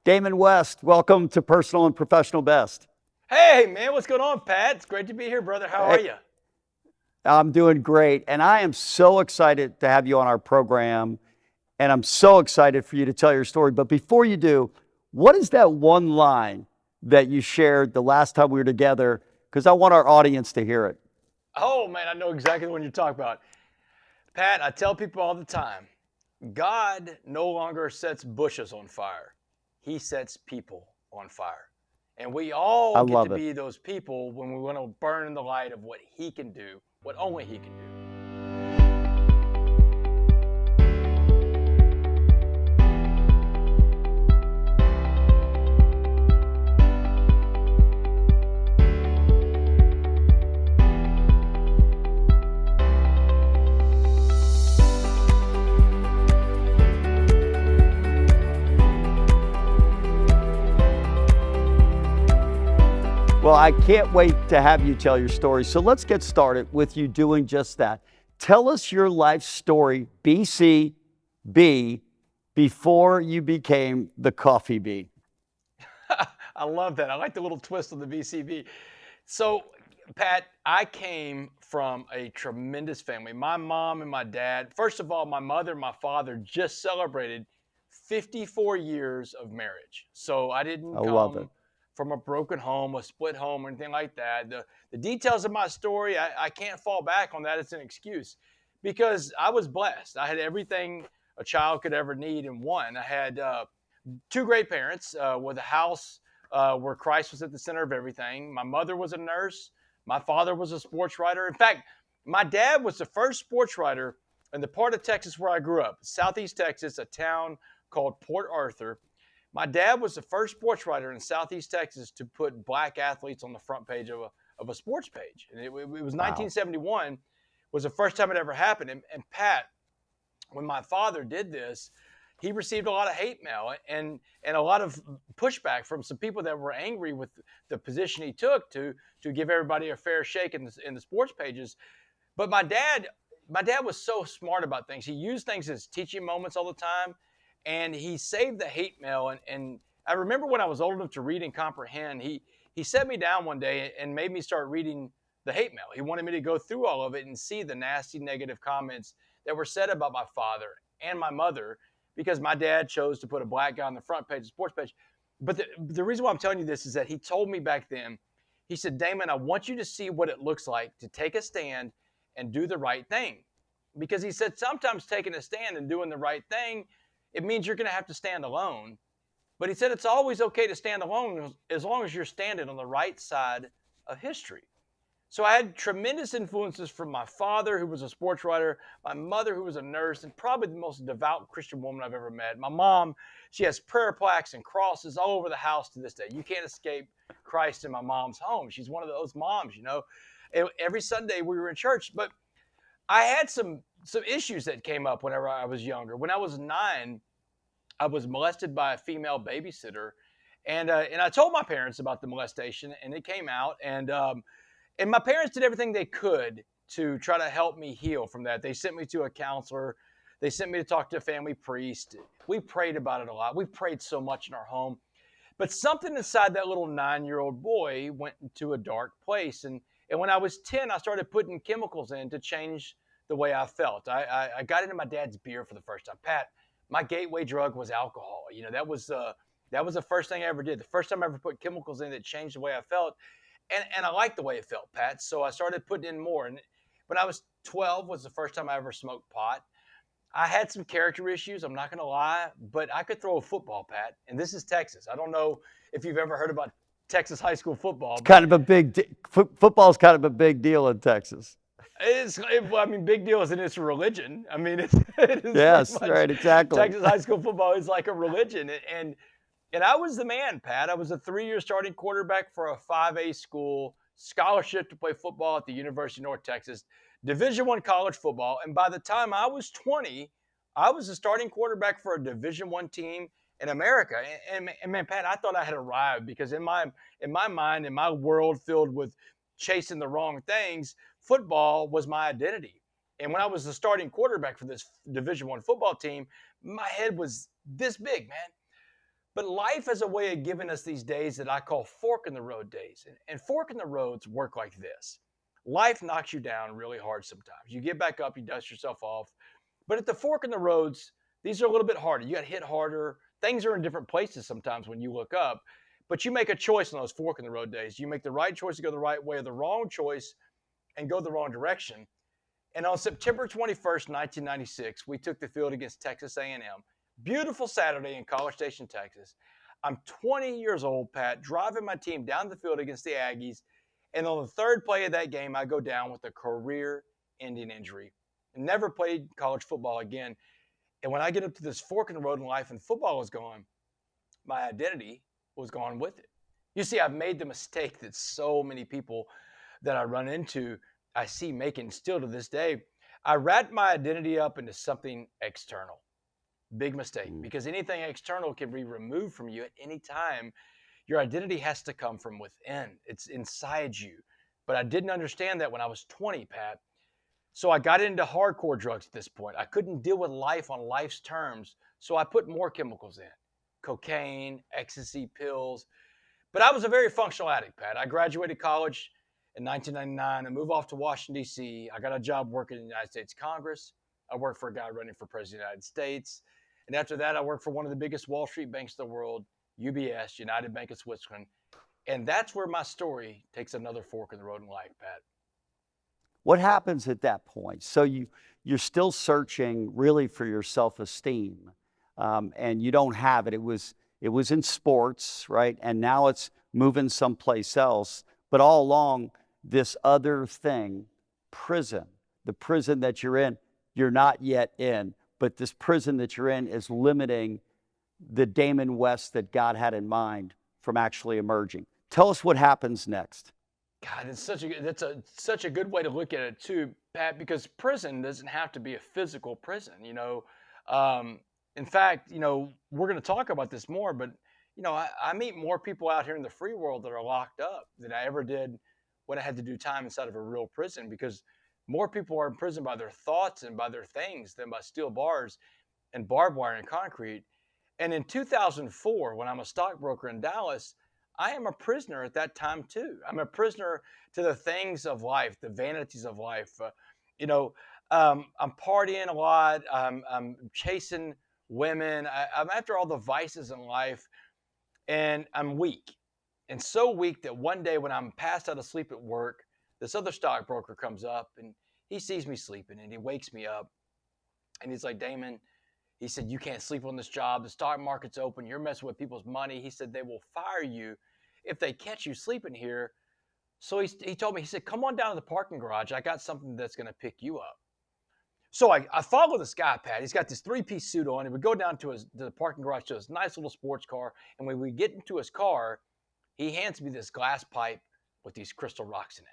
Damon West, welcome to Personal and Professional Best. Hey, man, what's going on, Pat? It's great to be here, brother. How are you? I'm doing great, and I am so excited to have you on our program, and I'm so excited for you to tell your story. But before you do, what is that one line that you shared the last time we were together? Because I want our audience to hear it. Oh, man, I know exactly what you're talking about. Pat, I tell people all the time, God no longer sets bushes on fire. He sets people on fire. And we I all get to love it. be those people when we want to burn in the light of what He can do, what only He can do. Well, I can't wait to have you tell your story. So let's get started with you doing just that. Tell us your life story, BCB, before you became the coffee bean. I love that. I like the little twist on the VCB. So, Pat, I came from a tremendous family. My mom and my dad, first of all, my mother and my father just celebrated 54 years of marriage. So I didn't I love it. come from a broken home, a split home, or anything like that. The details of my story, I can't fall back on that as an excuse because I was blessed. I had everything a child could ever need in one. I had two great parents with a house where Christ was at the center of everything. My mother was a nurse. My father was a sports writer. In fact, my dad was the first sports writer in the part of Texas where I grew up, Southeast Texas, a town called Port Arthur. My dad was the first sports writer in Southeast Texas to put black athletes on the front page of a sports page. And it was Wow. 1971 was the first time it ever happened. And Pat, when my father did this, he received a lot of hate mail and a lot of pushback from some people that were angry with the position he took to give everybody a fair shake in the sports pages. But my dad was so smart about things. He used things as teaching moments all the time, and he saved the hate mail. And I remember when I was old enough to read and comprehend, he set me down one day and made me start reading the hate mail. He wanted me to go through all of it and see the nasty negative comments that were said about my father and my mother because my dad chose to put a black guy on the front page of the sports page. But the reason why I'm telling you this is that he told me back then, he said, Damon, I want you to see what it looks like to take a stand and do the right thing. Because he said sometimes taking a stand and doing the right thing, it means you're going to have to stand alone. But he said it's always okay to stand alone as long as you're standing on the right side of history. So I had tremendous influences from my father, who was a sports writer, my mother, who was a nurse, and probably the most devout Christian woman I've ever met. My mom, she has prayer plaques and crosses all over the house to this day. You can't escape Christ in my mom's home. She's one of those moms, you know. Every Sunday we were in church, but I had some issues that came up whenever I was younger. When I was 9, I was molested by a female babysitter, and I told my parents about the molestation, and it came out, and my parents did everything they could to try to help me heal from that. They sent me to a counselor. They sent me to talk to a family priest. We prayed about it a lot. We prayed so much in our home. But something inside that little 9-year-old boy went into a dark place. And when I was 10, I started putting chemicals in to change the way I felt. I got into my dad's beer for the first time. Pat, my gateway drug was alcohol. You know, that was the first thing I ever did. The first time I ever put chemicals in that changed the way I felt. And I liked the way it felt, Pat. So I started putting in more. And when I was 12 was the first time I ever smoked pot. I had some character issues, I'm not going to lie, but I could throw a football, Pat. And this is Texas. I don't know if you've ever heard about Texas high school football. It's kind of a football's kind of a big deal in Texas. I mean, big deal is it's a religion. I mean, it is Yes, right, exactly. Texas high school football is like a religion. And I was the man, Pat. I was a 3-year starting quarterback for a 5A school, scholarship to play football at the University of North Texas, Division I college football. And by the time I was 20, I was a starting quarterback for a Division I team in America. And man, Pat, I thought I had arrived because in my mind, in my world filled with chasing the wrong things, football was my identity. And when I was the starting quarterback for this Division I football team, my head was this big, man. But life has a way of giving us these days that I call fork in the road days. And fork in the roads work like this. Life knocks you down really hard sometimes. You get back up, you dust yourself off. But at the fork in the roads, these are a little bit harder. You got hit harder. Things are in different places sometimes when you look up. But you make a choice on those fork in the road days. You make the right choice to go the right way, or the wrong choice and go the wrong direction. And on September 21st, 1996, we took the field against Texas A&M. Beautiful Saturday in College Station, Texas. I'm 20 years old, Pat, driving my team down the field against the Aggies. And on the third play of that game, I go down with a career-ending injury. Never played college football again. And when I get up to this fork in the road in life and football is gone, my identity was gone with it. You see, I've made the mistake that so many people that I run into, I see making still to this day. I wrap my identity up into something external. Big mistake, because anything external can be removed from you at any time. Your identity has to come from within. It's inside you. But I didn't understand that when I was 20, Pat. So I got into hardcore drugs at this point. I couldn't deal with life on life's terms. So I put more chemicals in: cocaine, ecstasy, pills. But I was a very functional addict, Pat. I graduated college in 1999. I moved off to Washington, D.C. I got a job working in the United States Congress. I worked for a guy running for president of the United States. And after that, I worked for one of the biggest Wall Street banks in the world, UBS, United Bank of Switzerland. And that's where my story takes another fork in the road in life, Pat. What happens at that point? So you're still searching really for your self-esteem, and you don't have it. It was in sports, right? And now it's moving someplace else. But all along, this other thing, prison, the prison that you're in, you're not yet in. But this prison that you're in is limiting the Damon West that God had in mind from actually emerging. Tell us what happens next. God, it's such a good way to look at it too, Pat, because prison doesn't have to be a physical prison. In fact, we're going to talk about this more, but I meet more people out here in the free world that are locked up than I ever did when I had to do time inside of a real prison, because more people are in prison by their thoughts and by their things than by steel bars and barbed wire and concrete. And in 2004, when I'm a stockbroker in Dallas, I am a prisoner at that time too. I'm a prisoner to the things of life, the vanities of life. I'm partying a lot. I'm chasing women. I'm after all the vices in life, and I'm weak. And so weak that one day when I'm passed out asleep at work, this other stockbroker comes up and he sees me sleeping and he wakes me up. And he's like, "Damon," he said, "you can't sleep on this job. The stock market's open. You're messing with people's money." He said, "They will fire you if they catch you sleeping here." So he told me, he said, "Come on down to the parking garage. I got something that's going to pick you up." So I follow this guy, Pat. He's got this three-piece suit on. And we go down to the parking garage to his nice little sports car. And when we get into his car, he hands me this glass pipe with these crystal rocks in it.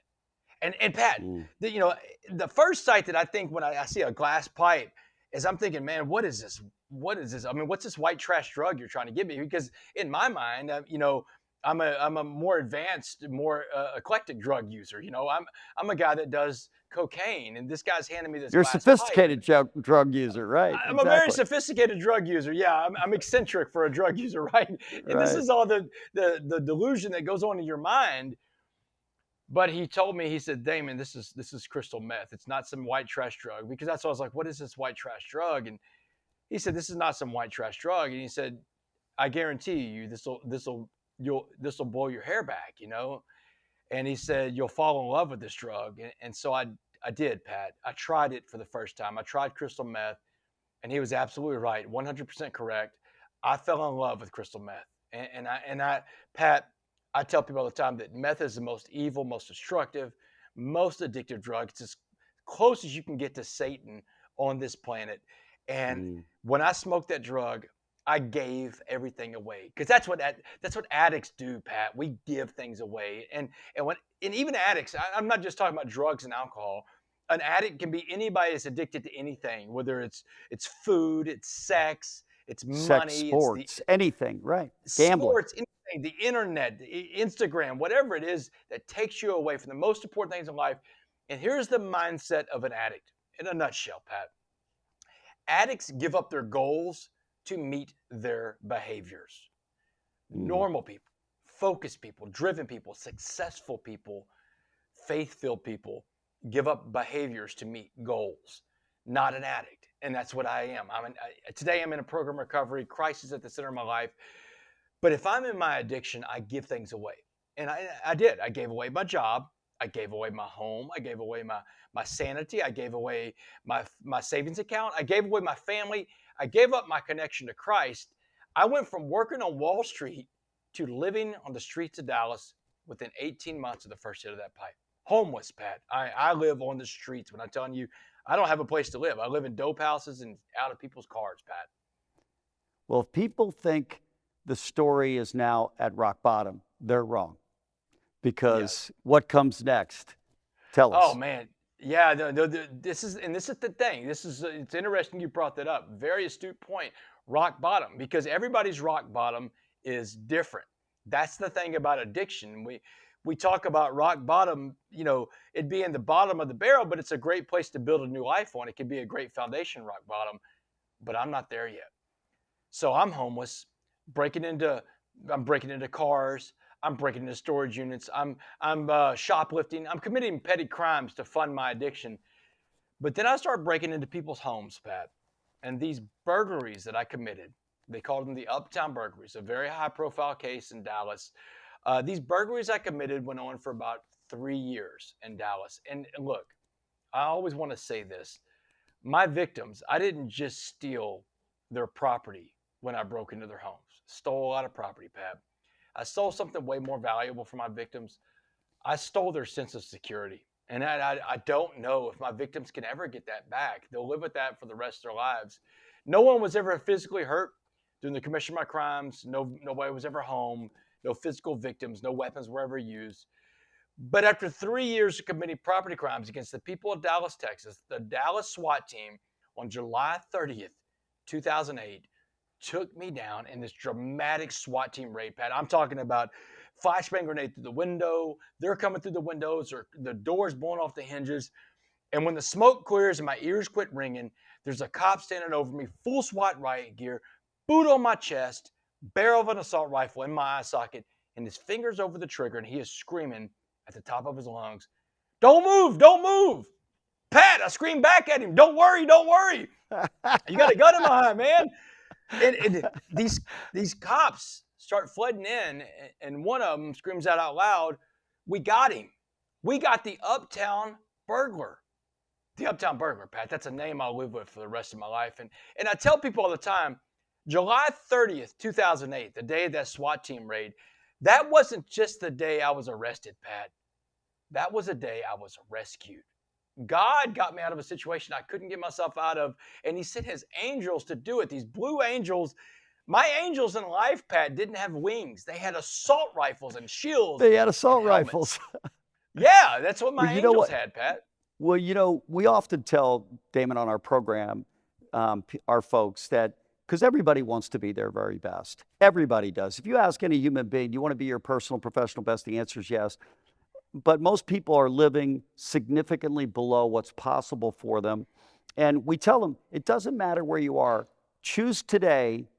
And Pat, the first sight that I think when I see a glass pipe is I'm thinking, man, what is this? What is this? I mean, what's this white trash drug you're trying to give me? Because in my mind, I'm a more advanced, more eclectic drug user. I'm a guy that does cocaine, and this guy's handing me this. You're a glass sophisticated pipe. drug user, right? I'm a very sophisticated drug user. Yeah, I'm eccentric for a drug user, right? And this is all the delusion that goes on in your mind. But he told me, he said, "Damon, this is crystal meth. It's not some white trash drug." Because that's why I was like, "What is this white trash drug?" And he said, "This is not some white trash drug." And he said, "I guarantee you, this will blow your hair back, And he said, "You'll fall in love with this drug." And so I did, Pat. I tried it for the first time. I tried crystal meth, and he was absolutely right, 100% correct. I fell in love with crystal meth, and I, Pat. I tell people all the time that meth is the most evil, most destructive, most addictive drug. It's as close as you can get to Satan on this planet. And when I smoked that drug, I gave everything away, because that's what addicts do, Pat. We give things away, and even addicts. I'm not just talking about drugs and alcohol. An addict can be anybody that's addicted to anything, whether it's food, it's sex, it's money, sports, anything, right? Gambling. Sports, anything, the internet, Instagram, whatever it is that takes you away from the most important things in life. And here's the mindset of an addict in a nutshell, Pat. Addicts give up their goals to meet their behaviors. Mm. Normal people, focused people, driven people, successful people, faith-filled people give up behaviors to meet goals, not an addict. And that's what I am. Today I'm in a program recovery. Christ is at the center of my life. But if I'm in my addiction, I give things away. And I did. I gave away my job. I gave away my home. I gave away my sanity. I gave away my savings account. I gave away my family. I gave up my connection to Christ. I went from working on Wall Street to living on the streets of Dallas within 18 months of the first hit of that pipe. Homeless, Pat. I live on the streets. When I'm telling you, I don't have a place to live. I live in dope houses and out of people's cars, Pat. Well, if people think the story is now at rock bottom, they're wrong. Because what comes next? Tell us. Oh man, yeah. This is the thing. It's interesting you brought that up. Very astute point. Rock bottom, because everybody's rock bottom is different. That's the thing about addiction. We talk about rock bottom, it being the bottom of the barrel, but it's a great place to build a new life on. It can be a great foundation, rock bottom, but I'm not there yet. So I'm homeless, I'm breaking into cars. I'm breaking into storage units. I'm shoplifting. I'm committing petty crimes to fund my addiction. But then I start breaking into people's homes, Pat. And these burglaries that I committed, they called them the Uptown burglaries, a very high-profile case in Dallas. These burglaries I committed went on for about 3 years in Dallas. And look, I always want to say this. My victims, I didn't just steal their property when I broke into their homes. Stole a lot of property, Pat. I stole something way more valuable from my victims. I stole their sense of security. And I don't know if my victims can ever get that back. They'll live with that for the rest of their lives. No one was ever physically hurt during the commission of my crimes. Nobody was ever home. No physical victims. No weapons were ever used. But after 3 years of committing property crimes against the people of Dallas, Texas, the Dallas SWAT team on July 30th, 2008, took me down in this dramatic SWAT team raid, Pat. I'm talking about flashbang grenade through the window. They're coming through the windows, or the doors blowing off the hinges. And when the smoke clears and my ears quit ringing, there's a cop standing over me, full SWAT riot gear, boot on my chest, barrel of an assault rifle in my eye socket, and his fingers over the trigger, and he is screaming at the top of his lungs, "Don't move, don't move." Pat, I screamed back at him, "Don't worry, don't worry. You got a gun in my eye, man." And these cops start flooding in, and one of them screams out loud, "We got him. We got the Uptown burglar." The Uptown burglar, Pat, that's a name I'll live with for the rest of my life. And I tell people all the time, July 30th, 2008, the day of that SWAT team raid, that wasn't just the day I was arrested, Pat. That was the day I was rescued. God got me out of a situation I couldn't get myself out of, and he sent his angels to do it. These blue angels. My angels in life, Pat, didn't have wings. They had assault rifles and shields. They had assault and rifles. Yeah, that's what my Well, you know angels what? had, Pat. Well, we often tell, Damon, on our program, our folks, that because everybody wants to be their very best. Everybody does. If you ask any human being, do you want to be your personal, professional best? The answer is yes. But most people are living significantly below what's possible for them. And we tell them, it doesn't matter where you are. Choose today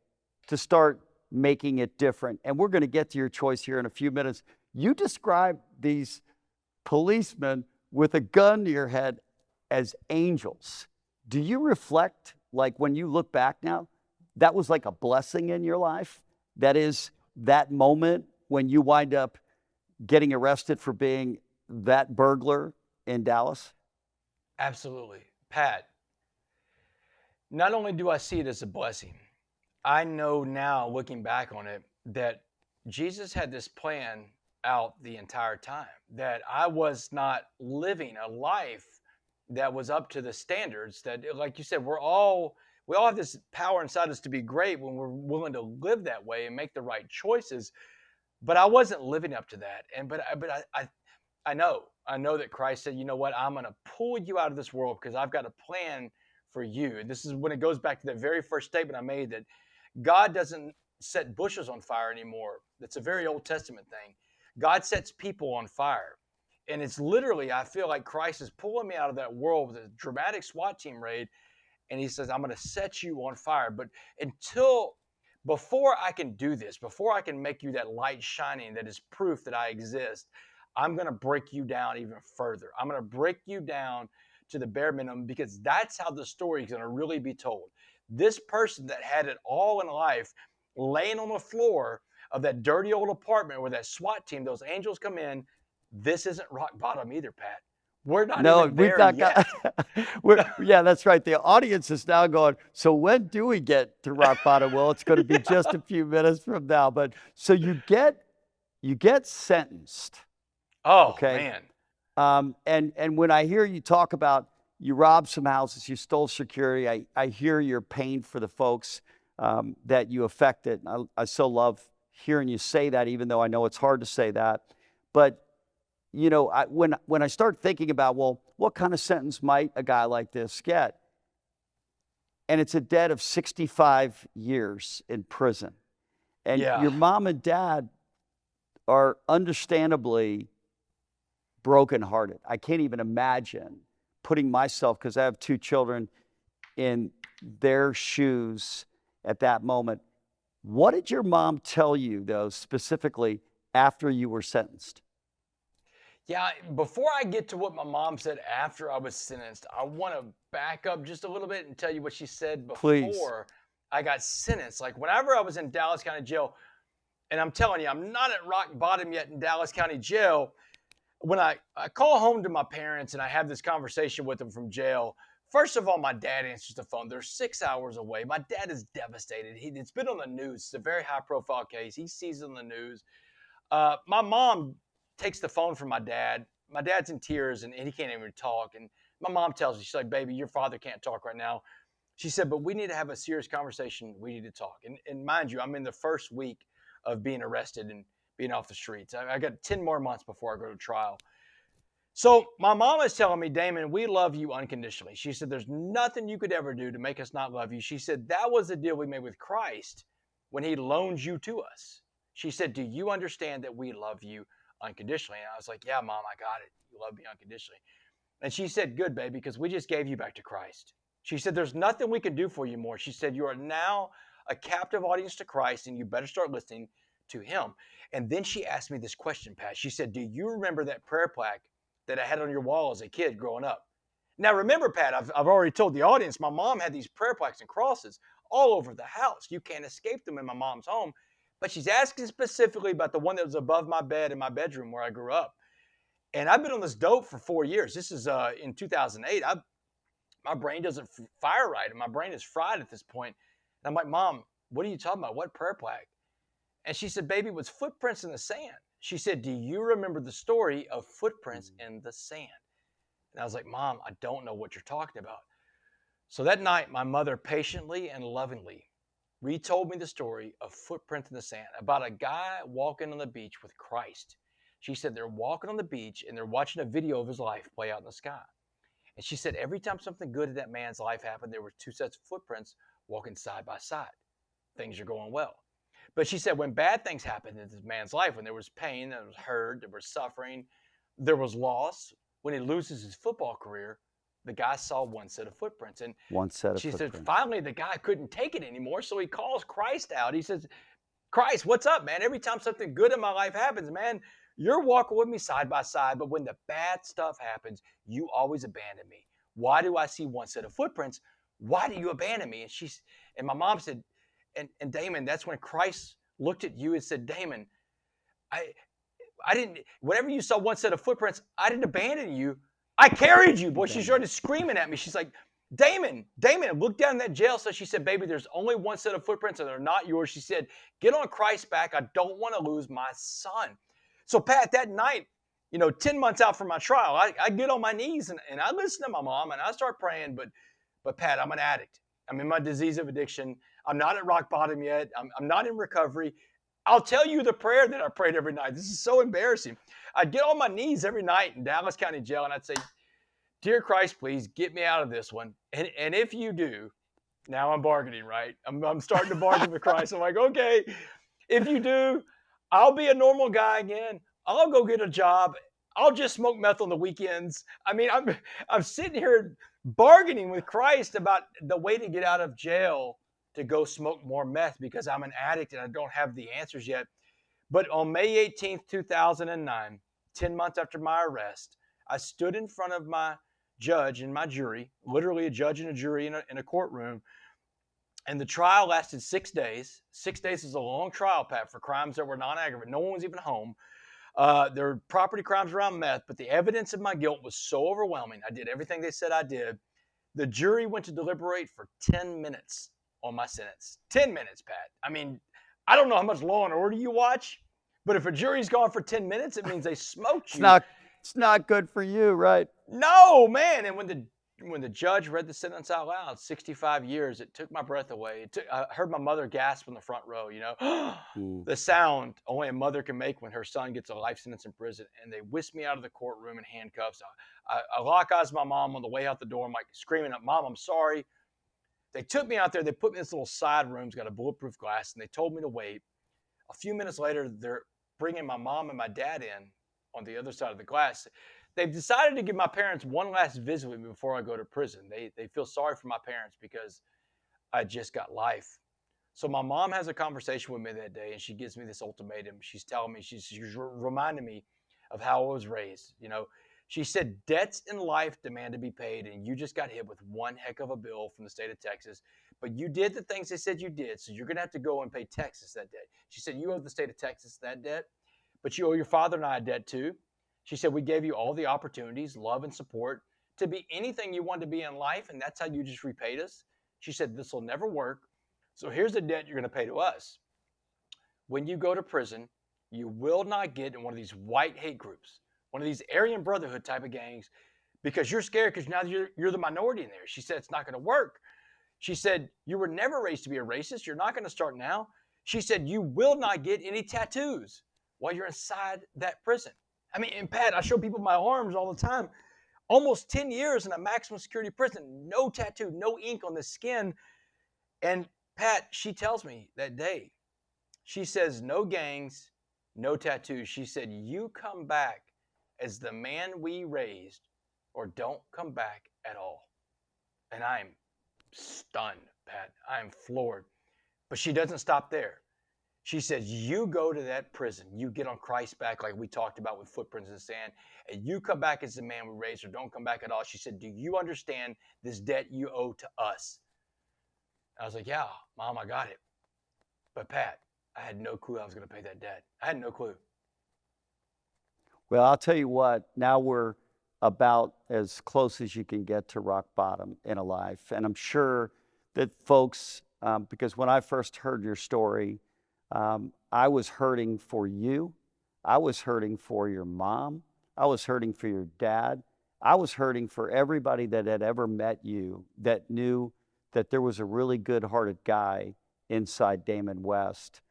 to start making it different. And we're going to get to your choice here in a few minutes. You describe these policemen with a gun to your head as angels. Do you reflect, like when you look back now, that was like a blessing in your life? That is that moment when you wind up getting arrested for being that burglar in Dallas? Absolutely. Pat, not only do I see it as a blessing, I know now, looking back on it, that Jesus had this plan out the entire time, that I was not living a life that was up to the standards that, like you said, we all have this power inside us to be great when we're willing to live that way and make the right choices. But I wasn't living up to that. But I know that Christ said, you know what, I'm going to pull you out of this world because I've got a plan for you. And this is when it goes back to that very first statement I made, that God doesn't set bushes on fire anymore. That's a very Old Testament thing. God sets people on fire. And it's literally, I feel like Christ is pulling me out of that world with a dramatic SWAT team raid. And he says, I'm going to set you on fire. But before I can do this, before I can make you that light shining that is proof that I exist, I'm going to break you down even further. I'm going to break you down to the bare minimum, because that's how the story is going to really be told. This person that had it all in life, laying on the floor of that dirty old apartment where that SWAT team, those angels come in, this isn't rock bottom either, Pat. We're not No, even we've there not yet. got. Yeah, that's right. The audience is now going. So when do we get to rock bottom? Well, it's going to be just a few minutes from now. But so you get sentenced. Oh, Okay. man. And when I hear you talk about you robbed some houses, you stole security, I hear your pain for the folks that you affected. I so love hearing you say that, even though I know it's hard to say that. But when I start thinking about, well, what kind of sentence might a guy like this get? And it's a debt of 65 years in prison. And Yeah. your mom and dad are understandably brokenhearted. I can't even imagine putting myself, because I have two children, in their shoes at that moment. What did your mom tell you, though, specifically after you were sentenced? Yeah, before I get to what my mom said after I was sentenced, I want to back up just a little bit and tell you what she said Please. before I got sentenced. Like, whenever I was in Dallas County Jail, and I'm telling you, I'm not at rock bottom yet in Dallas County Jail. When I call home to my parents and I have this conversation with them from jail, first of all, my dad answers the phone. They're 6 hours away. My dad is devastated. It's been on the news. It's a very high profile case. He sees it on the news. My mom takes the phone from my dad. My dad's in tears and he can't even talk. And my mom tells me, she's like, baby, your father can't talk right now. She said, but we need to have a serious conversation. We need to talk. And mind you, I'm in the first week of being arrested and being off the streets. I got 10 more months before I go to trial. So my mom is telling me, Damon, we love you unconditionally. She said, there's nothing you could ever do to make us not love you. She said, that was the deal we made with Christ when he loaned you to us. She said, do you understand that we love you unconditionally? And I was like, yeah, Mom, I got it. You love me unconditionally. And she said, good, baby, because we just gave you back to Christ. She said, there's nothing we can do for you more. She said, you are now a captive audience to Christ, and you better start listening to him. And then she asked me this question, Pat. She said, do you remember that prayer plaque that I had on your wall as a kid growing up? Now, remember, Pat, I've already told the audience, my mom had these prayer plaques and crosses all over the house. You can't escape them in my mom's home. But she's asking specifically about the one that was above my bed in my bedroom where I grew up. And I've been on this dope for 4 years. This is in 2008. My brain doesn't fire right, and my brain is fried at this point. And I'm like, Mom, what are you talking about? What prayer plaque? And she said, baby, it was footprints in the sand. She said, do you remember the story of footprints in the sand? And I was like, Mom, I don't know what you're talking about. So that night, my mother patiently and lovingly retold me the story of footprints in the sand about a guy walking on the beach with Christ. She said they're walking on the beach and they're watching a video of his life play out in the sky. And she said every time something good in that man's life happened, there were two sets of footprints walking side by side. Things are going well. But she said when bad things happened in this man's life, when there was pain, there was hurt, there was suffering, there was loss, when he loses his football career, the guy saw one set of footprints. And One set of she said footprints. finally the guy couldn't take it anymore, so he calls Christ out. He says, Christ, what's up, man? Every time something good in my life happens, man, you're walking with me side by side, but when the bad stuff happens, you always abandon me. Why do I see one set of footprints? Why do you abandon me? And my mom said, and Damon, that's when Christ looked at you and said, Damon, I didn't, whenever you saw one set of footprints, I didn't abandon you. I carried you. Boy, she started screaming at me. She's like, Damon, look down in that jail cell. She said, baby, there's only one set of footprints and they're not yours. She said, get on Christ's back. I don't want to lose my son. So Pat, that night, 10 months out from my trial, I get on my knees and I listen to my mom and I start praying, but Pat, I'm an addict. I'm in my disease of addiction. I'm not at rock bottom yet. I'm not in recovery. I'll tell you the prayer that I prayed every night. This is so embarrassing. I'd get on my knees every night in Dallas County Jail and I'd say, dear Christ, please get me out of this one. And if you do, now I'm bargaining, right? I'm starting to bargain with Christ. I'm like, okay, if you do, I'll be a normal guy again. I'll go get a job. I'll just smoke meth on the weekends. I mean, I'm sitting here bargaining with Christ about the way to get out of jail to go smoke more meth because I'm an addict and I don't have the answers yet. But on May 18th, 2009, 10 months after my arrest, I stood in front of my judge and my jury, literally a judge and a jury in a courtroom. And the trial lasted 6 days. 6 days is a long trial, Pat, for crimes that were non-aggravated. No one was even home. There were property crimes around meth, but the evidence of my guilt was so overwhelming. I did everything they said I did. The jury went to deliberate for 10 minutes on my sentence. 10 minutes, Pat. I mean, I don't know how much Law and Order you watch, but if a jury's gone for 10 minutes, it means they smoked you. It's not good for you, right? No, man. And when the judge read the sentence out loud, 65 years, it took my breath away. I heard my mother gasp in the front row, the sound only a mother can make when her son gets a life sentence in prison. And they whisked me out of the courtroom in handcuffs. I lock eyes with my mom on the way out the door. I'm like screaming at Mom, I'm sorry. They took me out there. They put me in this little side room. It's got a bulletproof glass, and they told me to wait. A few minutes later, they're bringing my mom and my dad in on the other side of the glass. They've decided to give my parents one last visit with me before I go to prison. They feel sorry for my parents because I just got life. So my mom has a conversation with me that day, and she gives me this ultimatum. She's telling me, she's reminding me of how I was raised. She said, debts in life demand to be paid, and you just got hit with one heck of a bill from the state of Texas. But you did the things they said you did, so you're going to have to go and pay Texas that debt. She said, you owe the state of Texas that debt, but you owe your father and I a debt too. She said, we gave you all the opportunities, love and support to be anything you wanted to be in life, and that's how you just repaid us. She said, this will never work, so here's the debt you're going to pay to us. When you go to prison, you will not get in one of these white hate groups, one of these Aryan Brotherhood type of gangs, because you're scared because now you're the minority in there. She said, it's not going to work. She said, you were never raised to be a racist. You're not going to start now. She said, you will not get any tattoos while you're inside that prison. I mean, and Pat, I show people my arms all the time. Almost 10 years in a maximum security prison, no tattoo, no ink on the skin. And Pat, she tells me that day, she says, no gangs, no tattoos. She said, you come back as the man we raised, or don't come back at all. And I'm stunned, Pat. I am floored. But she doesn't stop there. She says, you go to that prison, you get on Christ's back like we talked about with footprints in the sand, and you come back as the man we raised, or don't come back at all. She said, do you understand this debt you owe to us? I was like, yeah, Mom, I got it. But Pat, I had no clue I was going to pay that debt. I had no clue. Well, I'll tell you what, now we're about as close as you can get to rock bottom in a life. And I'm sure that folks, because when I first heard your story, I was hurting for you. I was hurting for your mom. I was hurting for your dad. I was hurting for everybody that had ever met you that knew that there was a really good-hearted guy inside Damon West.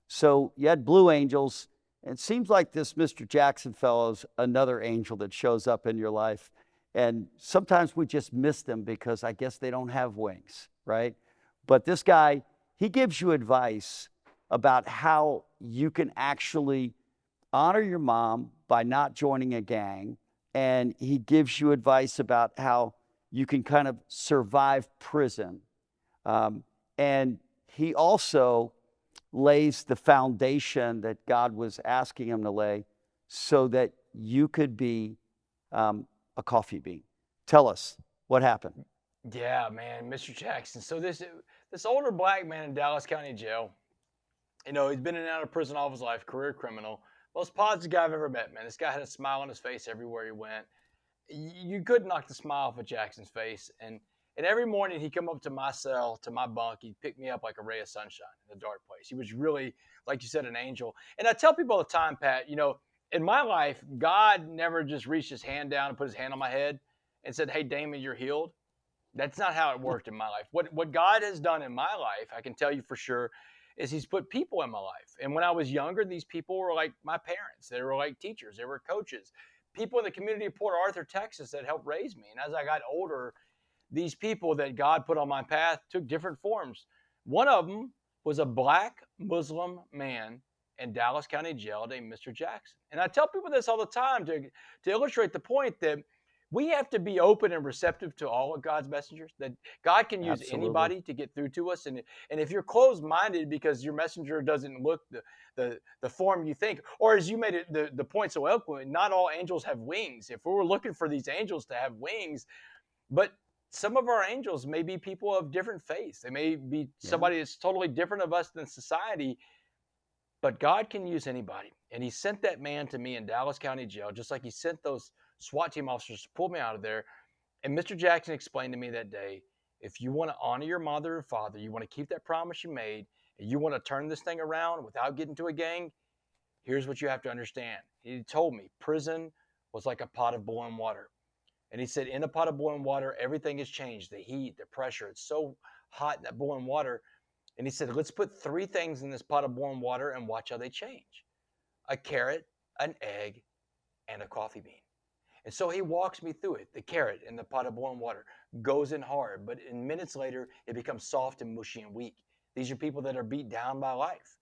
So you had Blue Angels. It seems like this Mr. Jackson fellow's another angel that shows up in your life. And sometimes we just miss them because I guess they don't have wings, right? But this guy, he gives you advice about how you can actually honor your mom by not joining a gang. And he gives you advice about how you can kind of survive prison. And he also lays the foundation that God was asking him to lay so that you could be a coffee bean. Tell us what happened. Yeah, man, Mr. Jackson. So this older black man in Dallas County Jail, he's been in and out of prison all of his life, career criminal. Most positive guy I've ever met, man. This guy had a smile on his face everywhere he went. You couldn't knock the smile off of Jackson's face. And every morning he'd come up to my cell, to my bunk. He'd pick me up like a ray of sunshine in a dark place. He was really, like you said, an angel. And I tell people all the time, Pat, in my life, God never just reached his hand down and put his hand on my head and said, hey, Damon, you're healed. That's not how it worked in my life. What God has done in my life, I can tell you for sure, is he's put people in my life. And when I was younger, these people were like my parents. They were like teachers. They were coaches. People in the community of Port Arthur, Texas that helped raise me. And as I got older, these people that God put on my path took different forms. One of them was a black Muslim man in Dallas County Jail named Mr. Jackson. And I tell people this all the time to illustrate the point that we have to be open and receptive to all of God's messengers, that God can use Absolutely. anybody to get through to us. And if you're closed-minded because your messenger doesn't look the form you think, or as you made it the point so eloquently, not all angels have wings. If we were looking for these angels to have wings, but some of our angels may be people of different faiths. They may be somebody that's totally different of us than society, but God can use anybody. And he sent that man to me in Dallas County Jail, just like he sent those SWAT team officers to pull me out of there. And Mr. Jackson explained to me that day, if you want to honor your mother and father, you want to keep that promise you made, and you want to turn this thing around without getting to a gang, here's what you have to understand. He told me prison was like a pot of boiling water. And he said, in a pot of boiling water, everything has changed. The heat, the pressure, it's so hot in that boiling water. And he said, let's put 3 things in this pot of boiling water and watch how they change: a carrot, an egg, and a coffee bean. And so he walks me through it. The carrot in the pot of boiling water goes in hard, but in minutes later, it becomes soft and mushy and weak. These are people that are beat down by life.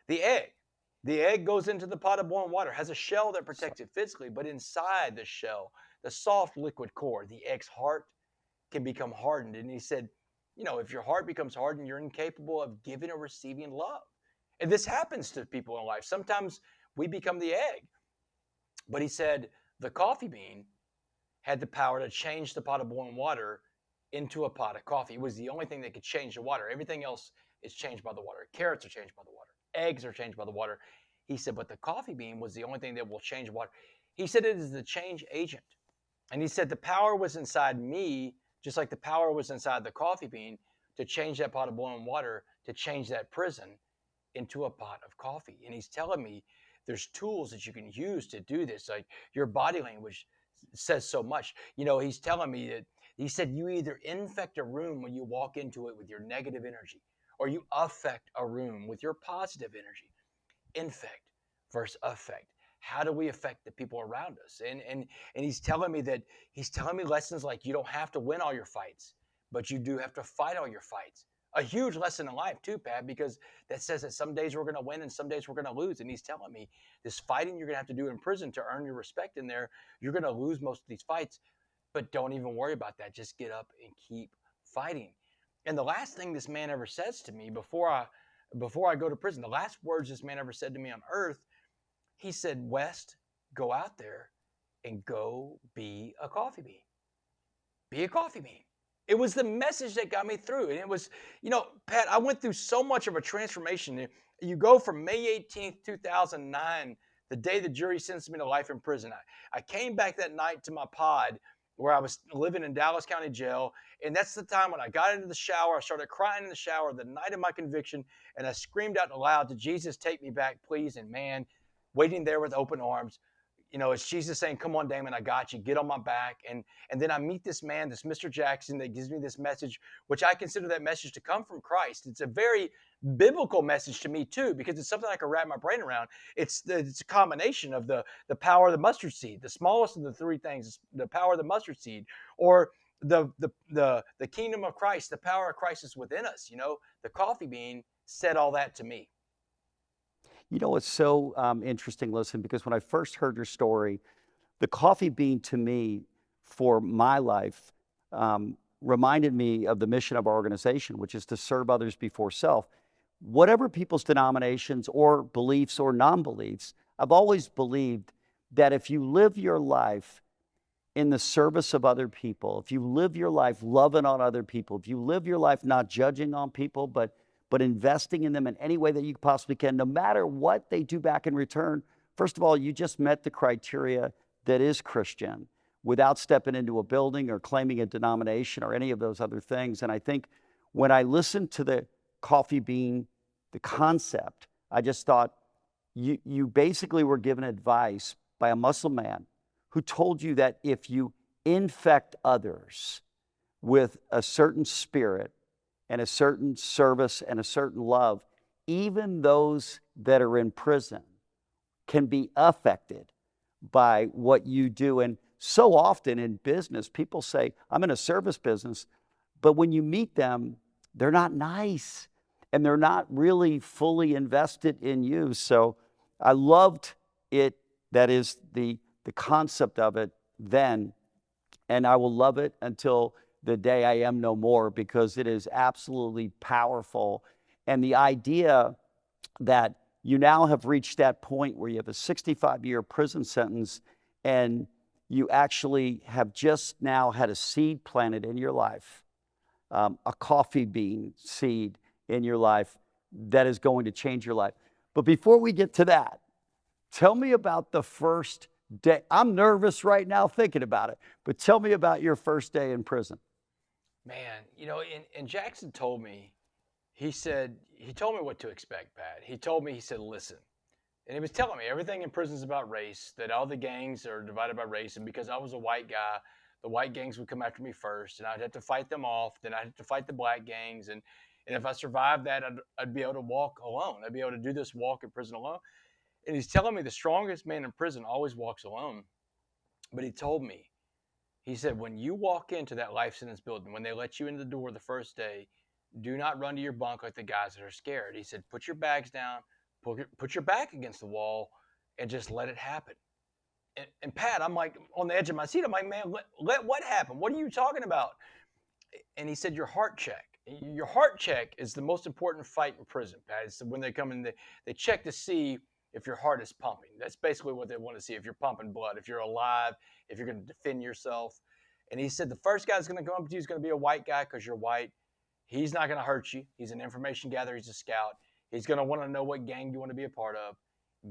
The egg goes into the pot of boiling water, has a shell that protects it physically, but inside the shell, the soft liquid core, the egg's heart can become hardened. And he said, if your heart becomes hardened, you're incapable of giving or receiving love. And this happens to people in life. Sometimes we become the egg. But he said the coffee bean had the power to change the pot of boiling water into a pot of coffee. It was the only thing that could change the water. Everything else is changed by the water. Carrots are changed by the water. Eggs are changed by the water. He said, but the coffee bean was the only thing that will change water. He said it is the change agent. And he said the power was inside me, just like the power was inside the coffee bean, to change that pot of boiling water, to change that prison into a pot of coffee. And he's telling me there's tools that you can use to do this. Like your body language says so much. He's telling me that he said you either infect a room when you walk into it with your negative energy, or you affect a room with your positive energy. Infect versus affect. How do we affect the people around us? And he's telling me lessons like you don't have to win all your fights, but you do have to fight all your fights. A huge lesson in life too, Pat, because that says that some days we're going to win and some days we're going to lose. And he's telling me this fighting you're going to have to do in prison to earn your respect in there, you're going to lose most of these fights, but don't even worry about that. Just get up and keep fighting. And the last thing this man ever says to me before I go to prison, the last words this man ever said to me on earth, he said, West, go out there and go be a coffee bean. Be a coffee bean. It was the message that got me through. And it was, Pat, I went through so much of a transformation. You go from May 18th, 2009, the day the jury sentenced me to life in prison. I came back that night to my pod where I was living in Dallas County Jail. And that's the time when I got into the shower. I started crying in the shower the night of my conviction. And I screamed out aloud to Jesus, take me back, please. And man, waiting there with open arms, it's Jesus saying, come on, Damon, I got you. Get on my back. And then I meet this man, this Mr. Jackson, that gives me this message, which I consider that message to come from Christ. It's a very biblical message to me, too, because it's something I can wrap my brain around. It's a combination of the power of the mustard seed, the smallest of the 3 things, the power of the mustard seed, or the kingdom of Christ, the power of Christ is within us. The coffee bean said all that to me. It's so interesting, listen, because when I first heard your story, the coffee bean to me for my life reminded me of the mission of our organization, which is to serve others before self. Whatever people's denominations or beliefs or non-beliefs, I've always believed that if you live your life in the service of other people, if you live your life loving on other people, if you live your life not judging on people, but investing in them in any way that you possibly can, no matter what they do back in return, first of all, you just met the criteria that is Christian without stepping into a building or claiming a denomination or any of those other things. And I think when I listened to the coffee bean, the concept, I just thought you basically were given advice by a Muslim man who told you that if you infect others with a certain spirit and a certain service and a certain love, even those that are in prison can be affected by what you do. And so often in business, people say, I'm in a service business, but when you meet them, they're not nice and they're not really fully invested in you. So I loved it. That is the concept of it then. and I will love it until the day I am no more, because it is absolutely powerful. And the idea that you now have reached that point where you have a 65-year prison sentence, and you actually have just now had a seed planted in your life, a coffee bean seed in your life that is going to change your life. But before we get to that, tell me about the first day. I'm nervous right now thinking about it, but tell me about your first day in prison. Man, and Jackson told me, he told me what to expect, Pat. He said, listen. And he was telling me everything in prison is about race, that all the gangs are divided by race. And because I was a white guy, the white gangs would come after me first, and I'd have to fight them off. Then I'd have to fight the black gangs. And if I survived that, I'd be able to walk alone. I'd be able to do this walk in prison alone. And he's telling me the strongest man in prison always walks alone. But he told me, he said, when you walk into that life sentence building, when they let you into the door the first day, do not run to your bunk like the guys that are scared. He said, put your bags down, put your back against the wall, and just let it happen. And Pat, I'm like on the edge of my seat. I'm like, man, let what happen? What are you talking about? And he said, your heart check. Your heart check is the most important fight in prison, Pat. It's when they come in, they check to see if your heart is pumping. That's basically what they want to see, if you're pumping blood, if you're alive, if you're going to defend yourself. And he said the first guy that's going to come up to you is going to be a white guy because you're white. He's not going to hurt you. He's an information gatherer. He's a scout. He's going to want to know what gang you want to be a part of.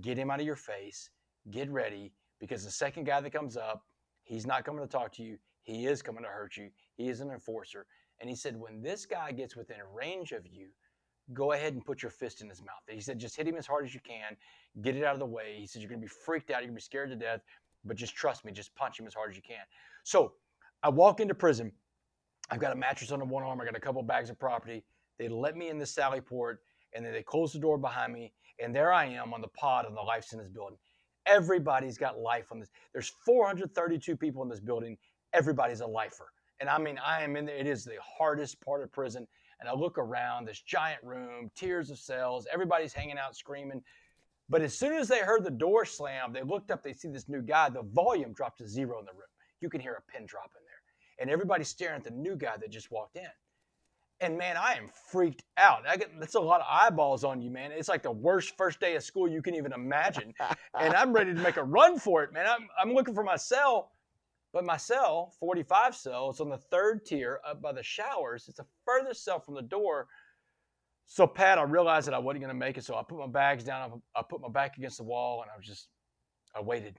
Get him out of your face. Get ready, because the second guy that comes up, he's not coming to talk to you. He is coming to hurt you. He is an enforcer. And he said, when this guy gets within range of you, go ahead and put your fist in his mouth. He said, just hit him as hard as you can. Get it out of the way. He said, you're going to be freaked out. You're going to be scared to death. But just trust me. Just punch him as hard as you can. So I walk into prison. I've got a mattress under one arm. I got a couple bags of property. They let me in the sally port, and then they close the door behind me. And there I am on the pod in the life sentence building. Everybody's got life on this. There's 432 people in this building. Everybody's a lifer. And I mean, I am in there. It is the hardest part of prison. And I look around this giant room, tiers of cells. Everybody's hanging out screaming. But as soon as they heard the door slam, they looked up, they see this new guy. The volume dropped to 0 in the room. You can hear a pin drop in there. And everybody's staring at the new guy that just walked in. And man, I am freaked out. That's a lot of eyeballs on you, man. It's like the worst first day of school you can even imagine. And I'm ready to make a run for it, man. I'm looking for my cell. But my cell, 45 cell, is on the 3rd tier up by the showers. It's the furthest cell from the door. So, Pat, I realized that I wasn't going to make it. So I put my bags down. I put my back against the wall, and I waited.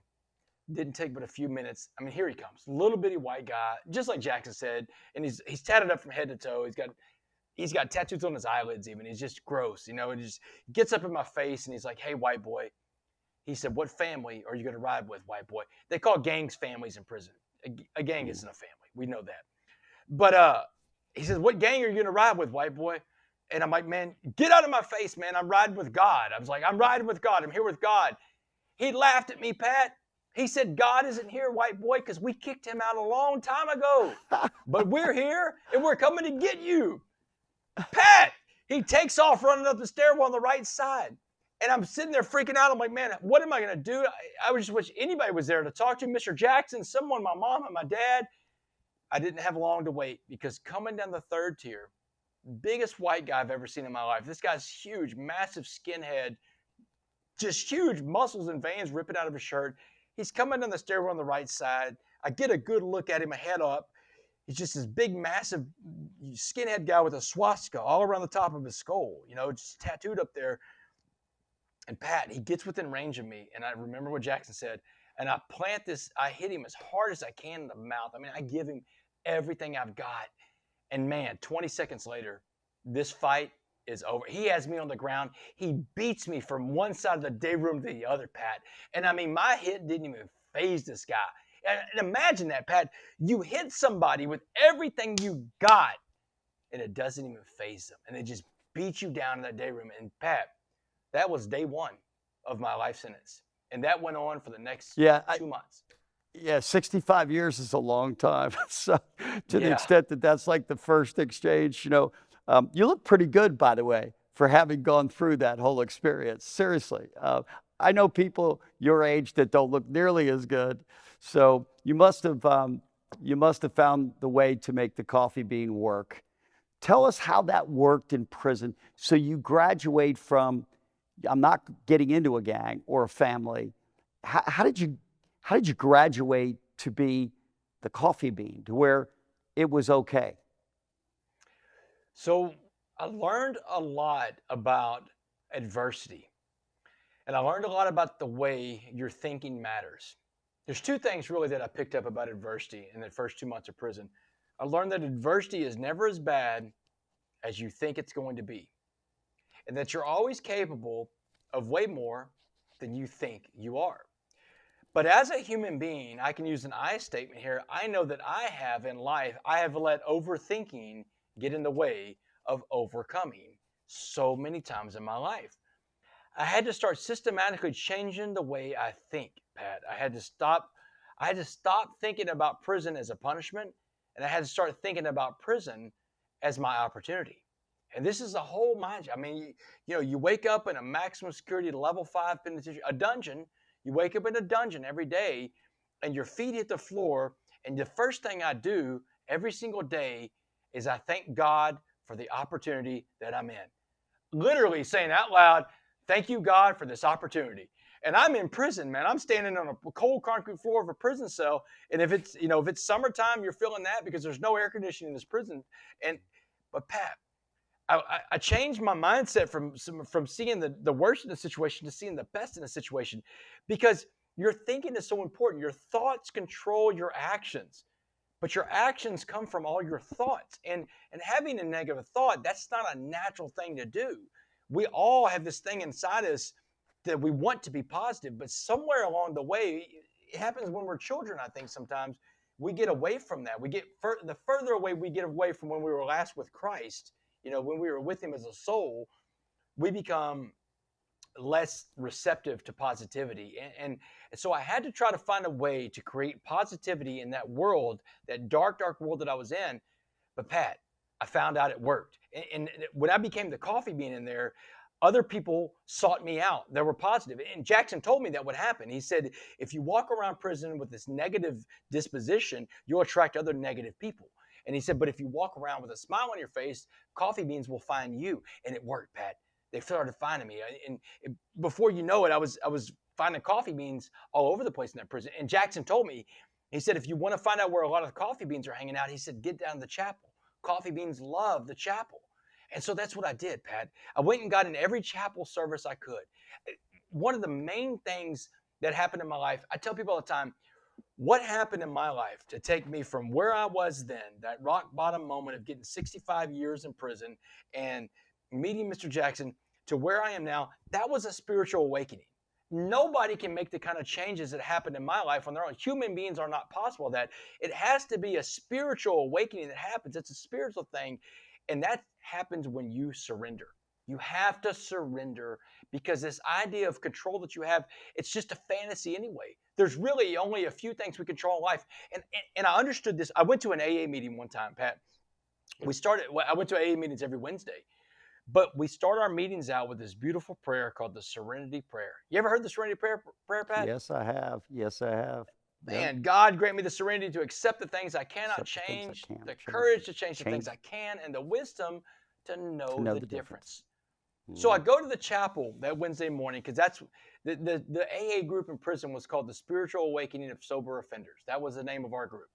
Didn't take but a few minutes. I mean, here he comes. Little bitty white guy, just like Jackson said. And he's tatted up from head to toe. He's got tattoos on his eyelids even. He's just gross, and he just gets up in my face, and he's like, hey, white boy. He said, what family are you going to ride with, white boy? They call gangs families in prison. A gang isn't a family. We know that. But he says, what gang are you going to ride with, white boy? And I'm like, man, get out of my face, man. I'm riding with God. I was like, I'm riding with God. I'm here with God. He laughed at me, Pat. He said, God isn't here, white boy, because we kicked him out a long time ago. But we're here, and we're coming to get you. Pat, he takes off running up the stairwell on the right side. And I'm sitting there freaking out. I'm like, man, what am I going to do? I just wish anybody was there to talk to. Mr. Jackson, someone, my mom and my dad. I didn't have long to wait, because coming down the 3rd tier, biggest white guy I've ever seen in my life. This guy's huge, massive skinhead, just huge muscles and veins ripping out of his shirt. He's coming down the stairwell on the right side. I get a good look at him, a head up. He's just this big, massive skinhead guy with a swastika all around the top of his skull, just tattooed up there. And Pat, he gets within range of me, and I remember what Jackson said, and I hit him as hard as I can in the mouth. I mean, I give him everything I've got. And man, 20 seconds later, this fight is over. He has me on the ground. He beats me from one side of the day room to the other, Pat. And I mean, my hit didn't even faze this guy. And imagine that, Pat. You hit somebody with everything you got, and it doesn't even faze them. And they just beat you down in that day room. And Pat, that was day 1 of my life sentence. And that went on for the next 2 months. Yeah, 65 years is a long time. So to the extent that that's like the first exchange, you look pretty good, by the way, for having gone through that whole experience. Seriously. I know people your age that don't look nearly as good. So you must have You must have found the way to make the coffee bean work. Tell us how that worked in prison. So you graduate from, I'm not getting into a gang or a family. How did you graduate to be the coffee bean to where it was okay? So I learned a lot about adversity, and I learned a lot about the way your thinking matters. There's two things really that I picked up about adversity in the first 2 months of prison. I learned that adversity is never as bad as you think it's going to be, and that you're always capable of way more than you think you are. But as a human being, I can use an I statement here. I know that I have in life, I have let overthinking get in the way of overcoming so many times in my life. I had to start systematically changing the way I think, Pat. I had to stop thinking about prison as a punishment, and I had to start thinking about prison as my opportunity. And this is a whole mindset. I mean, you wake up in a maximum security level 5 penitentiary, a dungeon. You wake up in a dungeon every day, and your feet hit the floor. And the first thing I do every single day is I thank God for the opportunity that I'm in. Literally saying out loud, "Thank you, God, for this opportunity." And I'm in prison, man. I'm standing on a cold concrete floor of a prison cell. And if it's summertime, you're feeling that because there's no air conditioning in this prison. And but Pat, I changed my mindset from seeing the worst in the situation to seeing the best in the situation, because your thinking is so important. Your thoughts control your actions, but your actions come from all your thoughts. And having a negative thought, that's not a natural thing to do. We all have this thing inside us that we want to be positive, but somewhere along the way, it happens when we're children. I think sometimes we get away from that. The further away we get away from when we were last with Christ, when we were with him as a soul, we become less receptive to positivity. And so I had to try to find a way to create positivity in that world, that dark, dark world that I was in. But Pat, I found out it worked. And when I became the coffee bean in there, other people sought me out. They were positive. And Jackson told me that would happen. He said, if you walk around prison with this negative disposition, you'll attract other negative people. And he said, but if you walk around with a smile on your face, coffee beans will find you. And it worked, Pat. They started finding me. And before you know it, I was finding coffee beans all over the place in that prison. And Jackson told me, he said, if you want to find out where a lot of the coffee beans are hanging out, he said, get down to the chapel. Coffee beans love the chapel. And so that's what I did, Pat. I went and got in every chapel service I could. One of the main things that happened in my life, I tell people all the time, what happened in my life to take me from where I was then, that rock bottom moment of getting 65 years in prison and meeting Mr. Jackson, to where I am now, that was a spiritual awakening. Nobody can make the kind of changes that happened in my life on their own. Human beings are not possible. That it has to be a spiritual awakening that happens. It's a spiritual thing. And that happens when you surrender. You have to surrender, because this idea of control that you have, it's just a fantasy anyway. There's really only a few things we control in life. And I understood this. I went to an AA meeting one time, Pat. I went to AA meetings every Wednesday. But we start our meetings out with this beautiful prayer called the Serenity Prayer. You ever heard the Serenity Prayer, Pat? Yes, I have. Yes, I have. Yep. Man, God grant me the serenity to accept the things I cannot Accept the things I change, cannot the change, courage to change the change things I can, and the wisdom to know know the the difference. difference. So I go to the chapel that Wednesday morning, because that's the AA group in prison was called the Spiritual Awakening of Sober Offenders. That was the name of our group.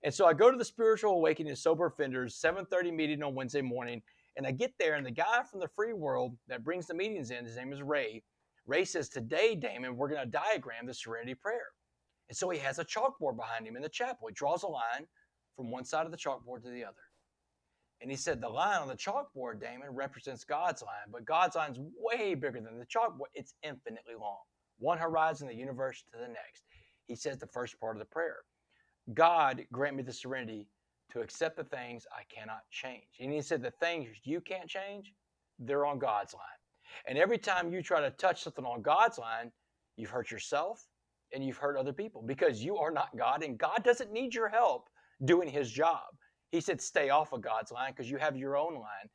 And so I go to the Spiritual Awakening of Sober Offenders, 7:30 meeting on Wednesday morning. And I get there, and the guy from the free world that brings the meetings in, his name is Ray. Ray says, today, Damon, we're going to diagram the Serenity Prayer. And so he has a chalkboard behind him in the chapel. He draws a line from one side of the chalkboard to the other. And he said, the line on the chalkboard, Damon, represents God's line, but God's line's way bigger than the chalkboard. It's infinitely long. One horizon of the universe to the next. He says the first part of the prayer. God grant me the serenity to accept the things I cannot change. And he said the things you can't change, they're on God's line. And every time you try to touch something on God's line, you've hurt yourself and you've hurt other people, because you are not God, and God doesn't need your help doing his job. He said stay off of God's line because you have your own line.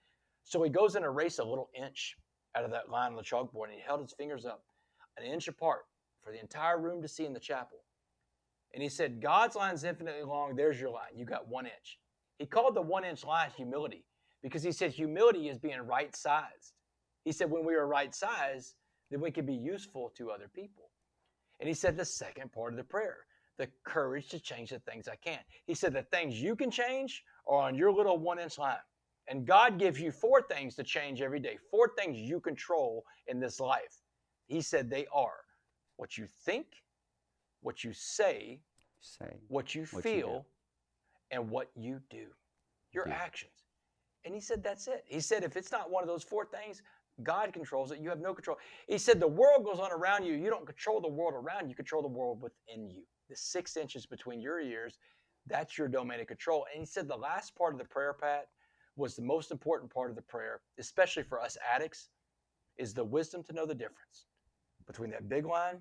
So he goes and erased a little inch out of that line on the chalkboard, and he held his fingers up an inch apart for the entire room to see in the chapel. And he said, God's line is infinitely long. There's your line. You got 1 inch. He called the 1 inch line humility because he said humility is being right sized. He said, when we are right sized, then we can be useful to other people. And he said the second part of the prayer, the courage to change the things I can't. He said the things you can change are on your little 1 inch line. And God gives you 4 things to change every day, 4 things you control in this life. He said they are what you think, what you say, what you feel, and what you do, your actions. And he said, that's it. He said, if it's not one of those 4 things, God controls it. You have no control. He said, the world goes on around you. You don't control the world around you. You control the world within you. The 6 inches between your ears, that's your domain of control. And he said the last part of the prayer, Pat, was the most important part of the prayer, especially for us addicts, is the wisdom to know the difference between that big line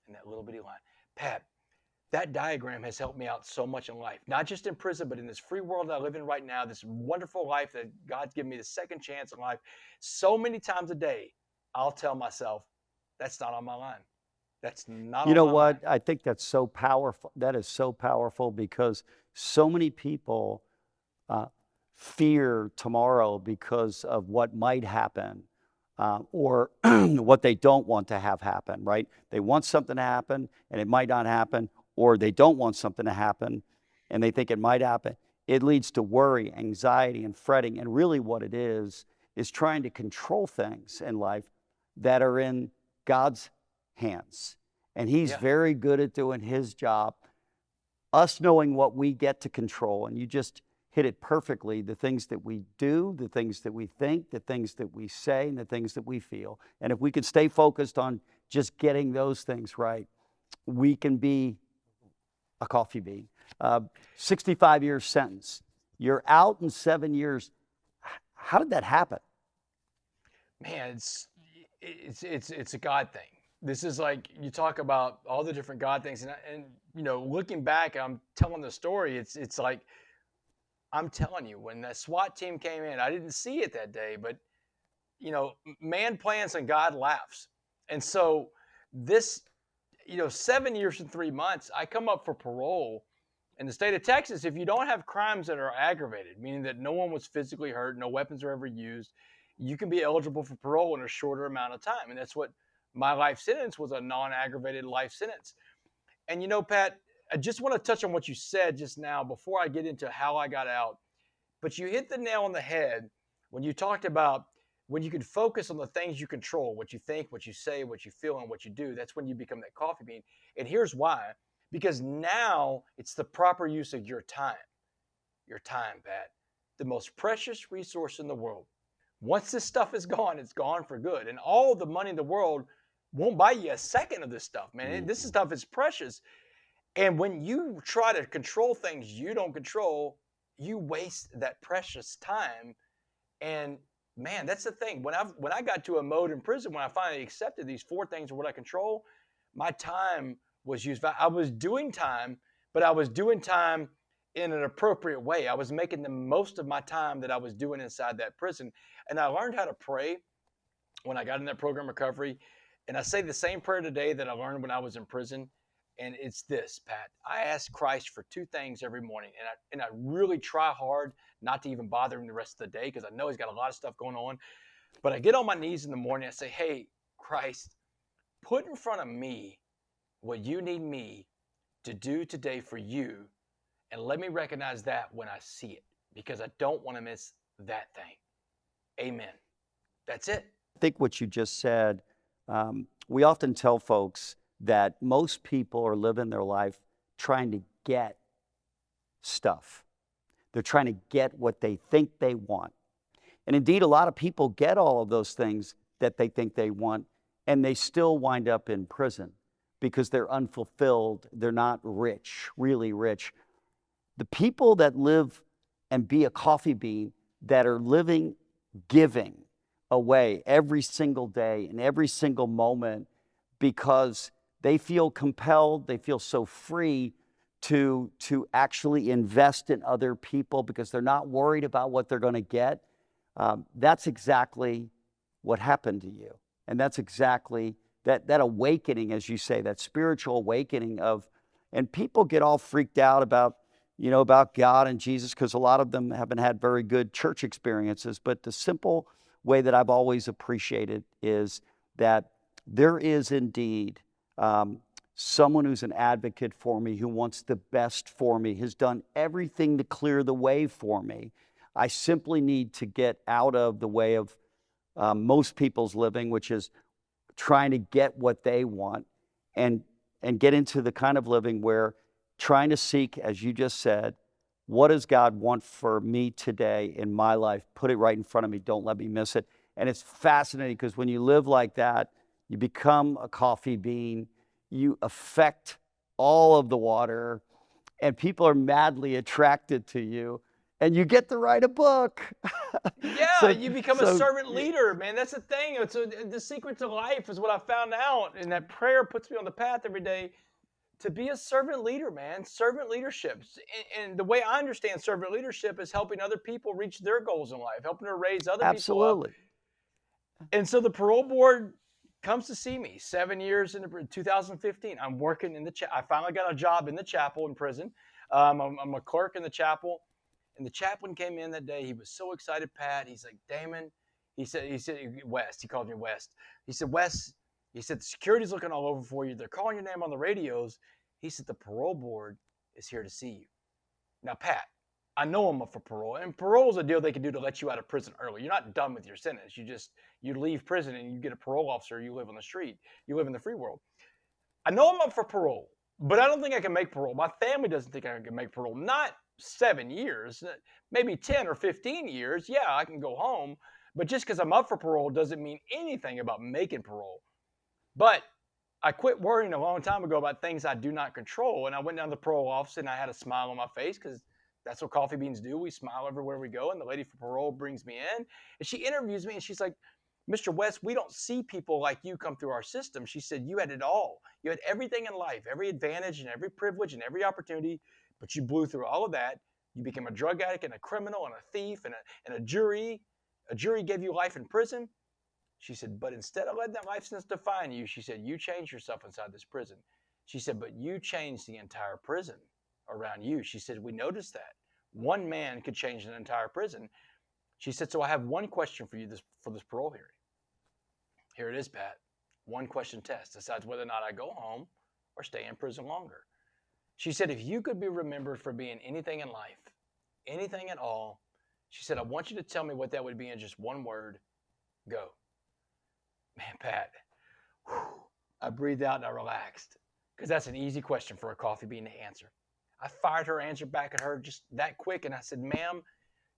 and that little bitty line. Pat, that diagram has helped me out so much in life, not just in prison, but in this free world I live in right now, this wonderful life that God's given me, the second chance in life. So many times a day, I'll tell myself, that's not on my line. That's not on my line. You know what? I think that's so powerful. That is so powerful because so many people fear tomorrow because of what might happen. Or what they don't want to have happen, right? They want something to happen and it might not happen, or they don't want something to happen and they think it might happen. It leads to worry, anxiety, and fretting. And really what it is trying to control things in life that are in God's hands. And he's very good at doing his job. Us knowing what we get to control, and you just hit it perfectly, the things that we do, the things that we think, the things that we say, and the things that we feel. And if we could stay focused on just getting those things right, we can be a coffee bean. 65-year sentence. You're out in 7 years. How did that happen? Man, it's a God thing. This is like, you talk about all the different God things, and you know, looking back, I'm telling the story. It's like, I'm telling you, when that SWAT team came in, I didn't see it that day, but you know, man plans and God laughs. And so this, 7 years and 3 months, I come up for parole in the state of Texas. If you don't have crimes that are aggravated, meaning that no one was physically hurt, no weapons were ever used, you can be eligible for parole in a shorter amount of time. And that's what my life sentence was, a non-aggravated life sentence. And Pat, I just want to touch on what you said just now before I get into how I got out. But you hit the nail on the head when you talked about when you can focus on the things you control, what you think, what you say, what you feel, and what you do. That's when you become that coffee bean. And here's why. Because now it's the proper use of your time. Your time, Pat. The most precious resource in the world. Once this stuff is gone, it's gone for good. And all the money in the world won't buy you a second of this stuff, man. This stuff is precious. And when you try to control things you don't control, you waste that precious time. And man, that's the thing. When I got to a mode in prison, when I finally accepted these 4 things of what I control, my time was used. I was doing time, but I was doing time in an appropriate way. I was making the most of my time that I was doing inside that prison. And I learned how to pray when I got in that program recovery. And I say the same prayer today that I learned when I was in prison. And it's this, Pat. I ask Christ for 2 things every morning. And I really try hard not to even bother him the rest of the day because I know he's got a lot of stuff going on. But I get on my knees in the morning. I say, hey, Christ, put in front of me what you need me to do today for you. And let me recognize that when I see it, because I don't want to miss that thing. Amen. That's it. I think what you just said, we often tell folks that most people are living their life trying to get stuff. They're trying to get what they think they want. And indeed, a lot of people get all of those things that they think they want, and they still wind up in prison because they're unfulfilled. They're not rich, really rich. The people that live and be a coffee bean, that are living, giving away every single day and every single moment because they feel compelled, they feel so free to actually invest in other people because they're not worried about what they're going to get. That's exactly what happened to you. And that's exactly that awakening, as you say, that spiritual awakening of, And people get all freaked out about, about God and Jesus, because a lot of them haven't had very good church experiences. But the simple way that I've always appreciated is that there is indeed someone who's an advocate for me, who wants the best for me, has done everything to clear the way for me. I simply need to get out of the way of most people's living, which is trying to get what they want, and get into the kind of living where trying to seek, as you just said, what does God want for me today in my life? Put it right in front of me. Don't let me miss it. And it's fascinating, because when you live like that, you become a coffee bean. You affect all of the water, and people are madly attracted to you, and you get to write a book. Yeah, you become a servant leader, man. That's the thing. It's the secret to life is what I found out, and that prayer puts me on the path every day to be a servant leader, man. Servant leadership. And the way I understand servant leadership is helping other people reach their goals in life, helping to raise other people up. Absolutely. And so the parole board comes to see me 7 years in 2015. I'm working in the I finally got a job in the chapel in prison. I'm a clerk in the chapel. And the chaplain came in that day. He was so excited, Pat. He's like, Damon, he said, West, he called me West. He said, Wes, he said, the security's looking all over for you. They're calling your name on the radios. He said, the parole board is here to see you. Now, Pat, I know I'm up for parole. And parole is a deal they can do to let you out of prison early. You're not done with your sentence. You leave prison and you get a parole officer. You live on the street. You live in the free world. I know I'm up for parole, but I don't think I can make parole. My family doesn't think I can make parole. Not 7 years, maybe 10 or 15 years. Yeah, I can go home. But just because I'm up for parole doesn't mean anything about making parole. But I quit worrying a long time ago about things I do not control. And I went down to the parole office and I had a smile on my face, because that's what coffee beans do. We smile everywhere we go. And the lady for parole brings me in and she interviews me and she's like, Mr. West, we don't see people like you come through our system. She said, you had it all. You had everything in life, every advantage and every privilege and every opportunity, but you blew through all of that. You became a drug addict and a criminal and a thief and a jury. A jury gave you life in prison. She said, but instead of letting that life sentence define you, she said, you changed yourself inside this prison. She said, but you changed the entire prison around you. She said, we noticed that. One man could change an entire prison. She said, so I have one question for you for this parole hearing. Here it is, Pat. One question test decides whether or not I go home or stay in prison longer. She said, if you could be remembered for being anything in life, anything at all, she said, I want you to tell me what that would be in just one word. Go. Man, Pat, I breathed out and I relaxed, because that's an easy question for a coffee bean to answer. I fired her answer back at her just that quick, and I said, ma'am,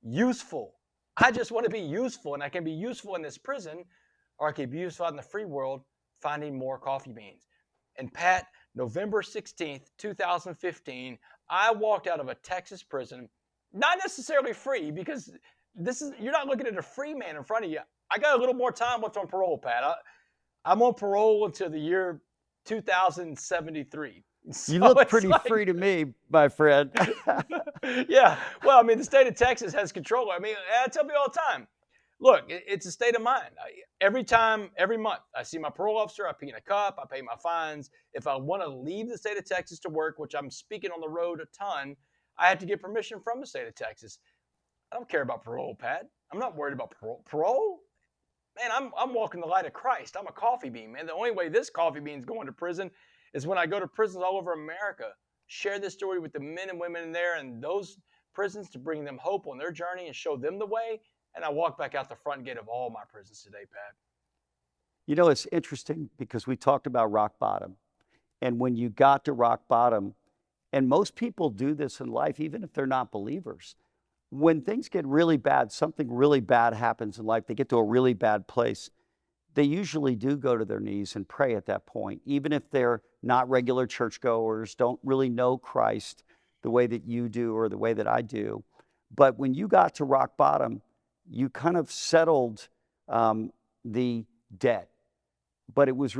useful. I just want to be useful, and I can be useful in this prison, or I can be useful out in the free world finding more coffee beans. And Pat, November 16th, 2015, I walked out of a Texas prison, not necessarily free, because you're not looking at a free man in front of you. I got a little more time left on parole, Pat. I'm on parole until the year 2073. So you look pretty free to me, my friend. Yeah. Well, I mean, the state of Texas has control. I mean, I tell people all the time, look, it's a state of mind. Every month, I see my parole officer, I pee in a cup, I pay my fines. If I want to leave the state of Texas to work, which I'm speaking on the road a ton, I have to get permission from the state of Texas. I don't care about parole, Pat. I'm not worried about parole. Man, I'm walking the light of Christ. I'm a coffee bean, man. The only way this coffee bean's going to prison is when I go to prisons all over America, share this story with the men and women in there and those prisons to bring them hope on their journey and show them the way. And I walk back out the front gate of all my prisons today, Pat. You know, it's interesting because we talked about rock bottom. And when you got to rock bottom, and most people do this in life, even if they're not believers, when things get really bad, something really bad happens in life, they get to a really bad place, they usually do go to their knees and pray at that point, even if they're not regular churchgoers, don't really know Christ the way that you do or the way that I do. But when you got to rock bottom, you kind of settled the debt. But it was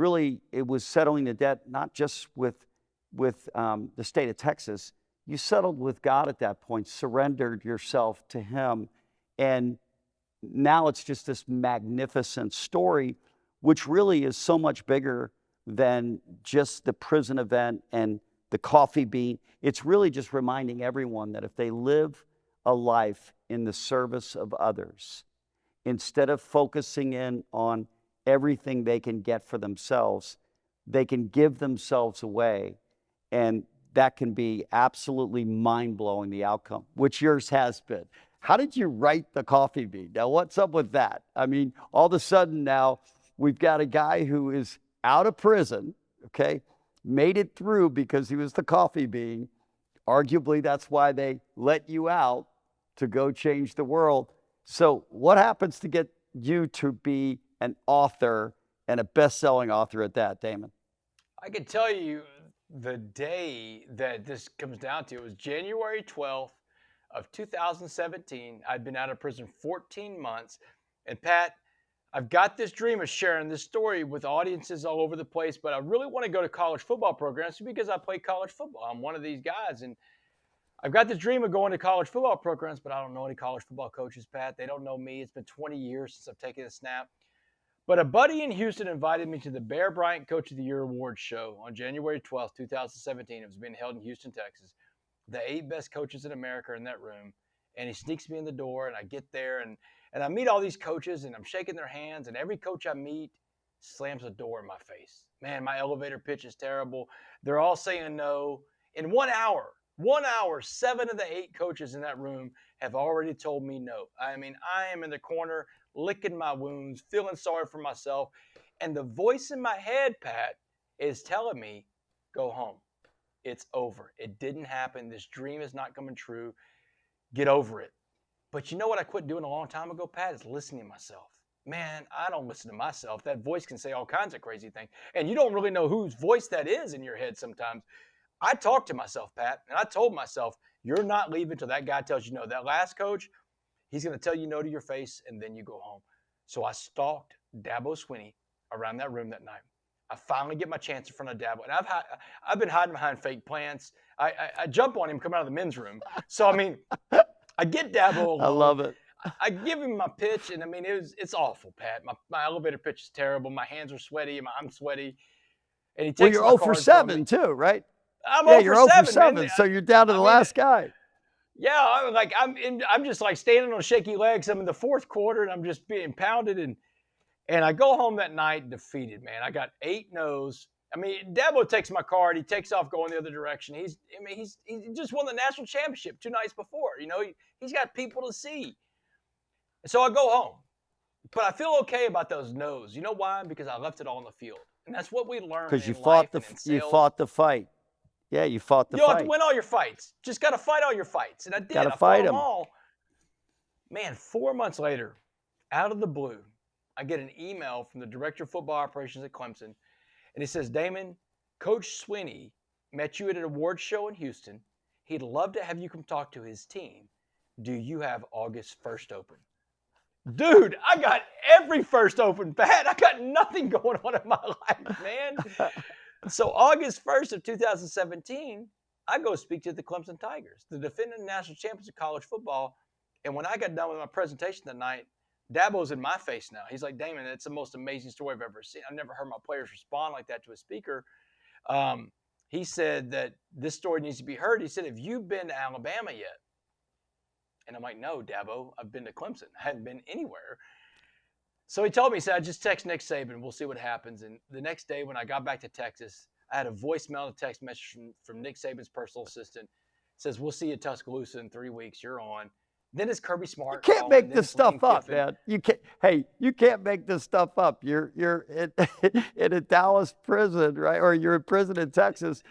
settling the debt not just with the state of Texas. You settled with God at that point, surrendered yourself to Him. And now it's just this magnificent story, which really is so much bigger than just the prison event and the coffee bean. It's really just reminding everyone that if they live a life in the service of others, instead of focusing in on everything they can get for themselves, they can give themselves away. And that can be absolutely mind-blowing, the outcome, which yours has been. How did you write the coffee bean? Now, what's up with that? I mean, all of a sudden now we've got a guy who is out of prison, okay, made it through because he was the coffee bean. Arguably, that's why they let you out, to go change the world. So what happens to get you to be an author, and a best-selling author at that, Damon? I can tell you the day that this comes down to, it was January 12th of 2017. I'd been out of prison 14 months. And Pat, I've got this dream of sharing this story with audiences all over the place, but I really want to go to college football programs because I play college football. I'm one of these guys. And I've got this dream of going to college football programs, but I don't know any college football coaches, Pat. They don't know me. It's been 20 years since I've taken a snap. But a buddy in Houston invited me to the Bear Bryant Coach of the Year Awards show on January 12th, 2017. It was being held in Houston, Texas. The 8 best coaches in America are in that room. And he sneaks me in the door, and I get there, and I meet all these coaches, and I'm shaking their hands, and every coach I meet slams a door in my face. Man, my elevator pitch is terrible. They're all saying no. In 1 hour, 7 of the 8 coaches in that room have already told me no. I mean, I am in the corner, licking my wounds, feeling sorry for myself. And the voice in my head, Pat, is telling me, go home. It's over. It didn't happen. This dream is not coming true. Get over it. But you know what I quit doing a long time ago, Pat, is listening to myself. Man, I don't listen to myself. That voice can say all kinds of crazy things. And you don't really know whose voice that is in your head sometimes. I talked to myself, Pat, and I told myself, you're not leaving until that guy tells you no. That last coach, he's going to tell you no to your face, and then you go home. So I stalked Dabo Swinney around that room that night. I finally get my chance in front of Dabo, and I've been hiding behind fake plants. I jump on him coming out of the men's room. So, I mean, I get Dabo alone. I love it. I give him my pitch, and I mean, it's awful, Pat. My elevator pitch is terrible. My hands are sweaty, and I'm sweaty. And he takes you're my 0 card for from 7 me. too, right? I'm Yeah, 0 you're for 0 for 7, 7, so you're down to the last guy. Yeah, I'm just like standing on shaky legs. I'm in the 4th quarter, and I'm just being pounded, and I go home that night defeated, man. I got 8 no's. I mean, Dabo takes my card. He takes off going the other direction. He just won the national championship 2 nights before. You know, he's got people to see. So I go home, but I feel okay about those no's. You know why? Because I left it all on the field, and that's what we learn Because in life and in sales. you fought the fight. Yeah, you fought the You fight. have to win all your fights. Just got to fight all your fights, and I did. Gotta I fight fought them them. all. Man, 4 months later, out of the blue, I get an email from the director of football operations at Clemson, and he says, Damon, Coach Swinney met you at an awards show in Houston. He'd love to have you come talk to his team. Do you have August 1st open? Dude, I got every first open, Pat. I got nothing going on in my life, man. So August 1st of 2017, I go speak to the Clemson Tigers, the defending national champions of college football. And when I got done with my presentation that night, Dabo's in my face now. He's like, Damon, it's the most amazing story I've ever seen. I've never heard my players respond like that to a speaker. He said that this story needs to be heard. He said, have you been to Alabama yet? And I'm like, no, Dabo, I've been to Clemson. I hadn't been anywhere. So he told me, he said, I just text Nick Saban. We'll see what happens. And the next day when I got back to Texas, I had a voicemail and text message from Nick Saban's personal assistant. It says, we'll see you at Tuscaloosa in 3 weeks. You're on. Then it's Kirby Smart. You can't make this stuff up, man. You can't. Hey, you can't make this stuff up. You're in a Dallas prison, right? Or you're in prison in Texas,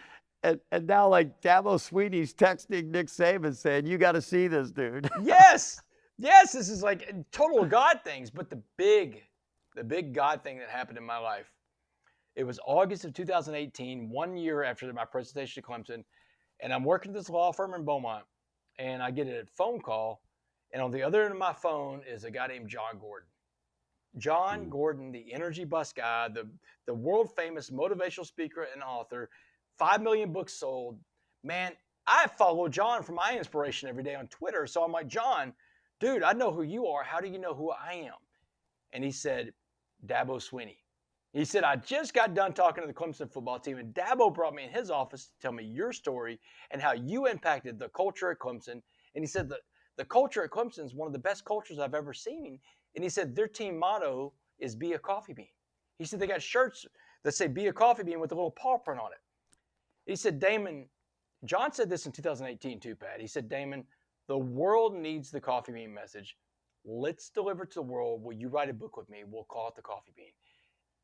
and now like Dabo Swinney's texting Nick Saban saying, "You got to see this dude." Yes, this is like total God things. But the big God thing that happened in my life, it was August of 2018, 1 year after my presentation to Clemson, and I'm working at this law firm in Beaumont, and I get a phone call. And on the other end of my phone is a guy named John Gordon. John Gordon, the energy bus guy, the world famous motivational speaker and author, 5 million books sold. Man, I follow John for my inspiration every day on Twitter. So I'm like, John, dude, I know who you are. How do you know who I am? And he said, Dabo Swinney. He said, I just got done talking to the Clemson football team, and Dabo brought me in his office to tell me your story and how you impacted the culture at Clemson. And he said that the culture at Clemson is one of the best cultures I've ever seen. And he said their team motto is be a coffee bean. He said they got shirts that say be a coffee bean with a little paw print on it. He said, Damon, John said this in 2018 too, Pat. He said, Damon, the world needs the coffee bean message. Let's deliver it to the world. Will you write a book with me? We'll call it The Coffee Bean.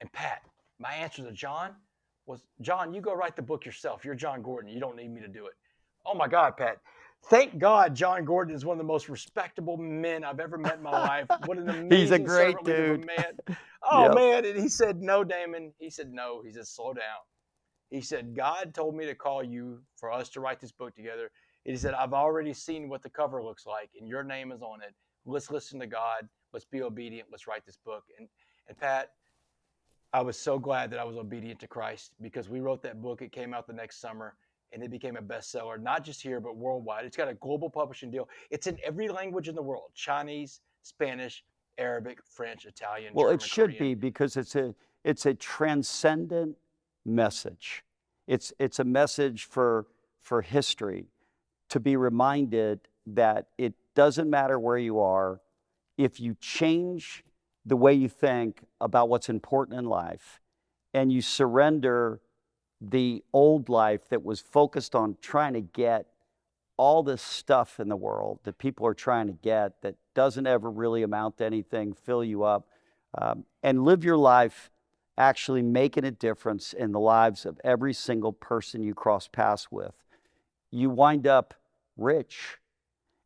And Pat, my answer to John was, John, you go write the book yourself. You're John Gordon. You don't need me to do it. Oh my God, Pat. Thank God John Gordon is one of the most respectable men I've ever met in my life. What an He's a amazing great servant leader of a dude. man. Oh Yep. man. And he said, no, Damon. He said, no. He said, slow down. He said, God told me to call you for us to write this book together. He said, I've already seen what the cover looks like, and your name is on it. Let's listen to God. Let's be obedient. Let's write this book. And Pat, I was so glad that I was obedient to Christ because we wrote that book. It came out the next summer, and it became a bestseller, not just here, but worldwide. It's got a global publishing deal. It's in every language in the world: Chinese, Spanish, Arabic, French, Italian, Well, it German, should Korean. be because it's a transcendent message. It's a message for history to be reminded that it doesn't matter where you are. If you change the way you think about what's important in life and you surrender the old life that was focused on trying to get all this stuff in the world that people are trying to get that doesn't ever really amount to anything, fill you up, and live your life actually making a difference in the lives of every single person you cross paths with, you wind up rich.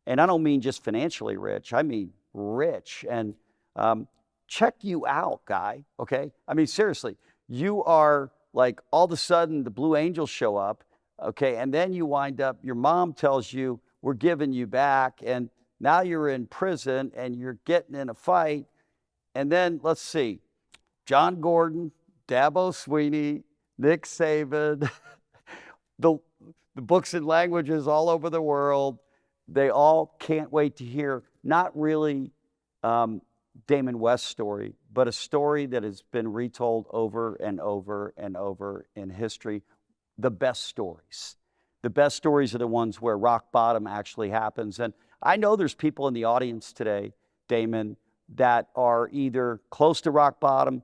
And I don't mean just financially rich, I mean rich. And check you out, guy, okay? I mean, seriously, you are like all of a sudden the Blue Angels show up, okay? And then you wind up, your mom tells you, we're giving you back. And now you're in prison and you're getting in a fight. And then let's see, John Gordon, Dabo Sweeney, Nick Saban, the books and languages all over the world. They all can't wait to hear, not really Damon West's story, but a story that has been retold over and over and over in history. The best stories. The best stories are the ones where rock bottom actually happens. And I know there's people in the audience today, Damon, that are either close to rock bottom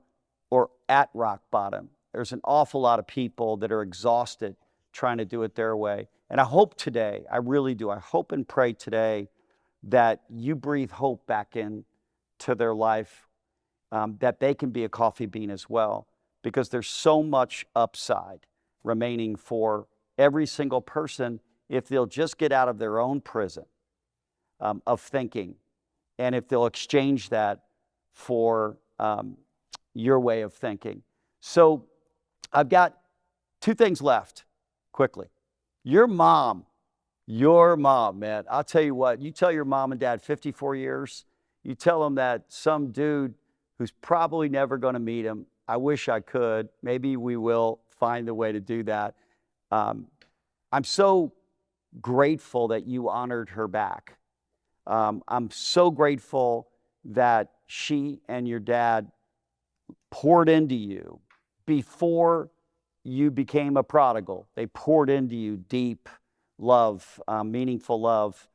or at rock bottom. There's an awful lot of people that are exhausted trying to do it their way. And I hope today, I really do, I hope and pray today that you breathe hope back into their life, that they can be a coffee bean as well, because there's so much upside remaining for every single person if they'll just get out of their own prison of thinking, and if they'll exchange that for your way of thinking. So I've got two things left quickly. Your mom, man, I'll tell you what, you tell your mom and dad 54 years, you tell them that some dude who's probably never going to meet him, I wish I could, maybe we will find a way to do that. I'm so grateful that you honored her back. I'm so grateful that she and your dad poured into you before you became a prodigal. They poured into you deep love, meaningful love,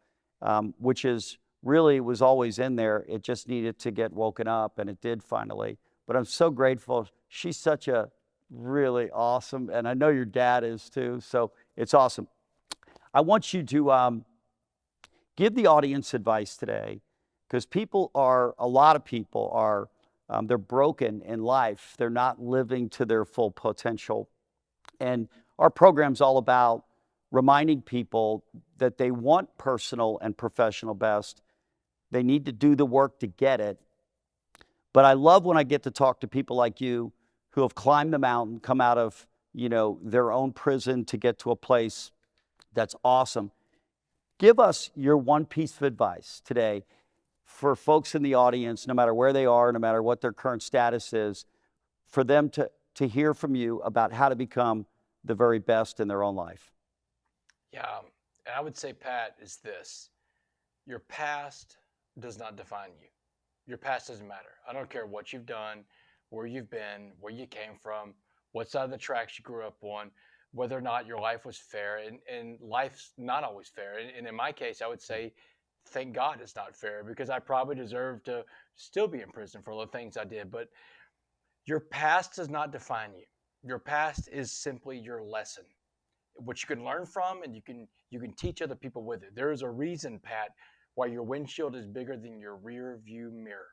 which is really was always in there. It just needed to get woken up, and it did finally. But I'm so grateful. She's such a really awesome, and I know your dad is too, so it's awesome. I want you to give the audience advice today, because a lot of people are, they're broken in life. They're not living to their full potential. And our program's all about reminding people that they want personal and professional best. They need to do the work to get it. But I love when I get to talk to people like you who have climbed the mountain, come out of, their own prison to get to a place that's awesome. Give us your one piece of advice today for folks in the audience, no matter where they are, no matter what their current status is, for them to hear from you about how to become the very best in their own life. Yeah. And I would say, Pat, is this: your past does not define you. Your past doesn't matter. I don't care what you've done, where you've been, where you came from, what side of the tracks you grew up on, whether or not your life was fair. And life's not always fair. And in my case, I would say, thank God it's not fair, because I probably deserve to still be in prison for the things I did. But your past does not define you. Your past is simply your lesson, which you can learn from, and you can teach other people with it. There is a reason, Pat, why your windshield is bigger than your rear view mirror.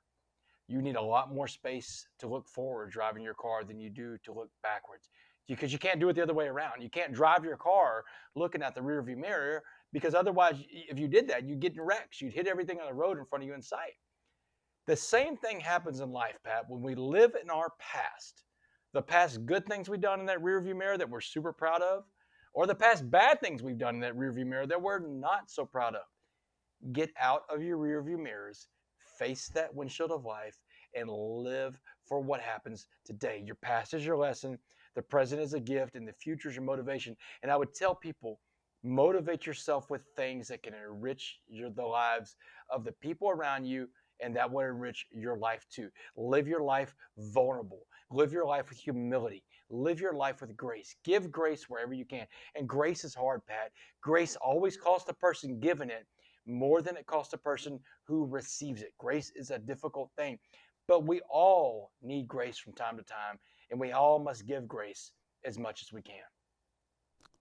You need a lot more space to look forward driving your car than you do to look backwards, because you can't do it the other way around. You can't drive your car looking at the rear view mirror, because otherwise, if you did that, you'd get in wrecks. You'd hit everything on the road in front of you in sight. The same thing happens in life, Pat. When we live in our past, the past good things we've done in that rearview mirror that we're super proud of, or the past bad things we've done in that rearview mirror that we're not so proud of, get out of your rearview mirrors, face that windshield of life, and live for what happens today. Your past is your lesson, the present is a gift, and the future is your motivation. And I would tell people, motivate yourself with things that can enrich the lives of the people around you, and that will enrich your life too. Live your life vulnerable. Live your life with humility. Live your life with grace. Give grace wherever you can. And grace is hard, Pat. Grace always costs the person giving it more than it costs the person who receives it. Grace is a difficult thing, but we all need grace from time to time, and we all must give grace as much as we can.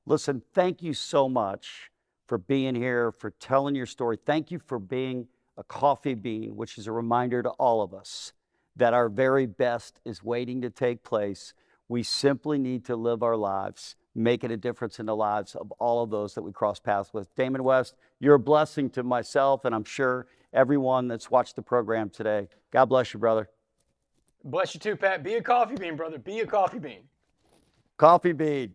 Listen, thank you so much for being here, for telling your story. Thank you for being a coffee bean, which is a reminder to all of us that our very best is waiting to take place. We simply need to live our lives, making a difference in the lives of all of those that we cross paths with. Damon West, you're a blessing to myself, and I'm sure everyone that's watched the program today. God bless you, brother. Bless you too, Pat. Be a coffee bean, brother. Be a coffee bean. Coffee bean.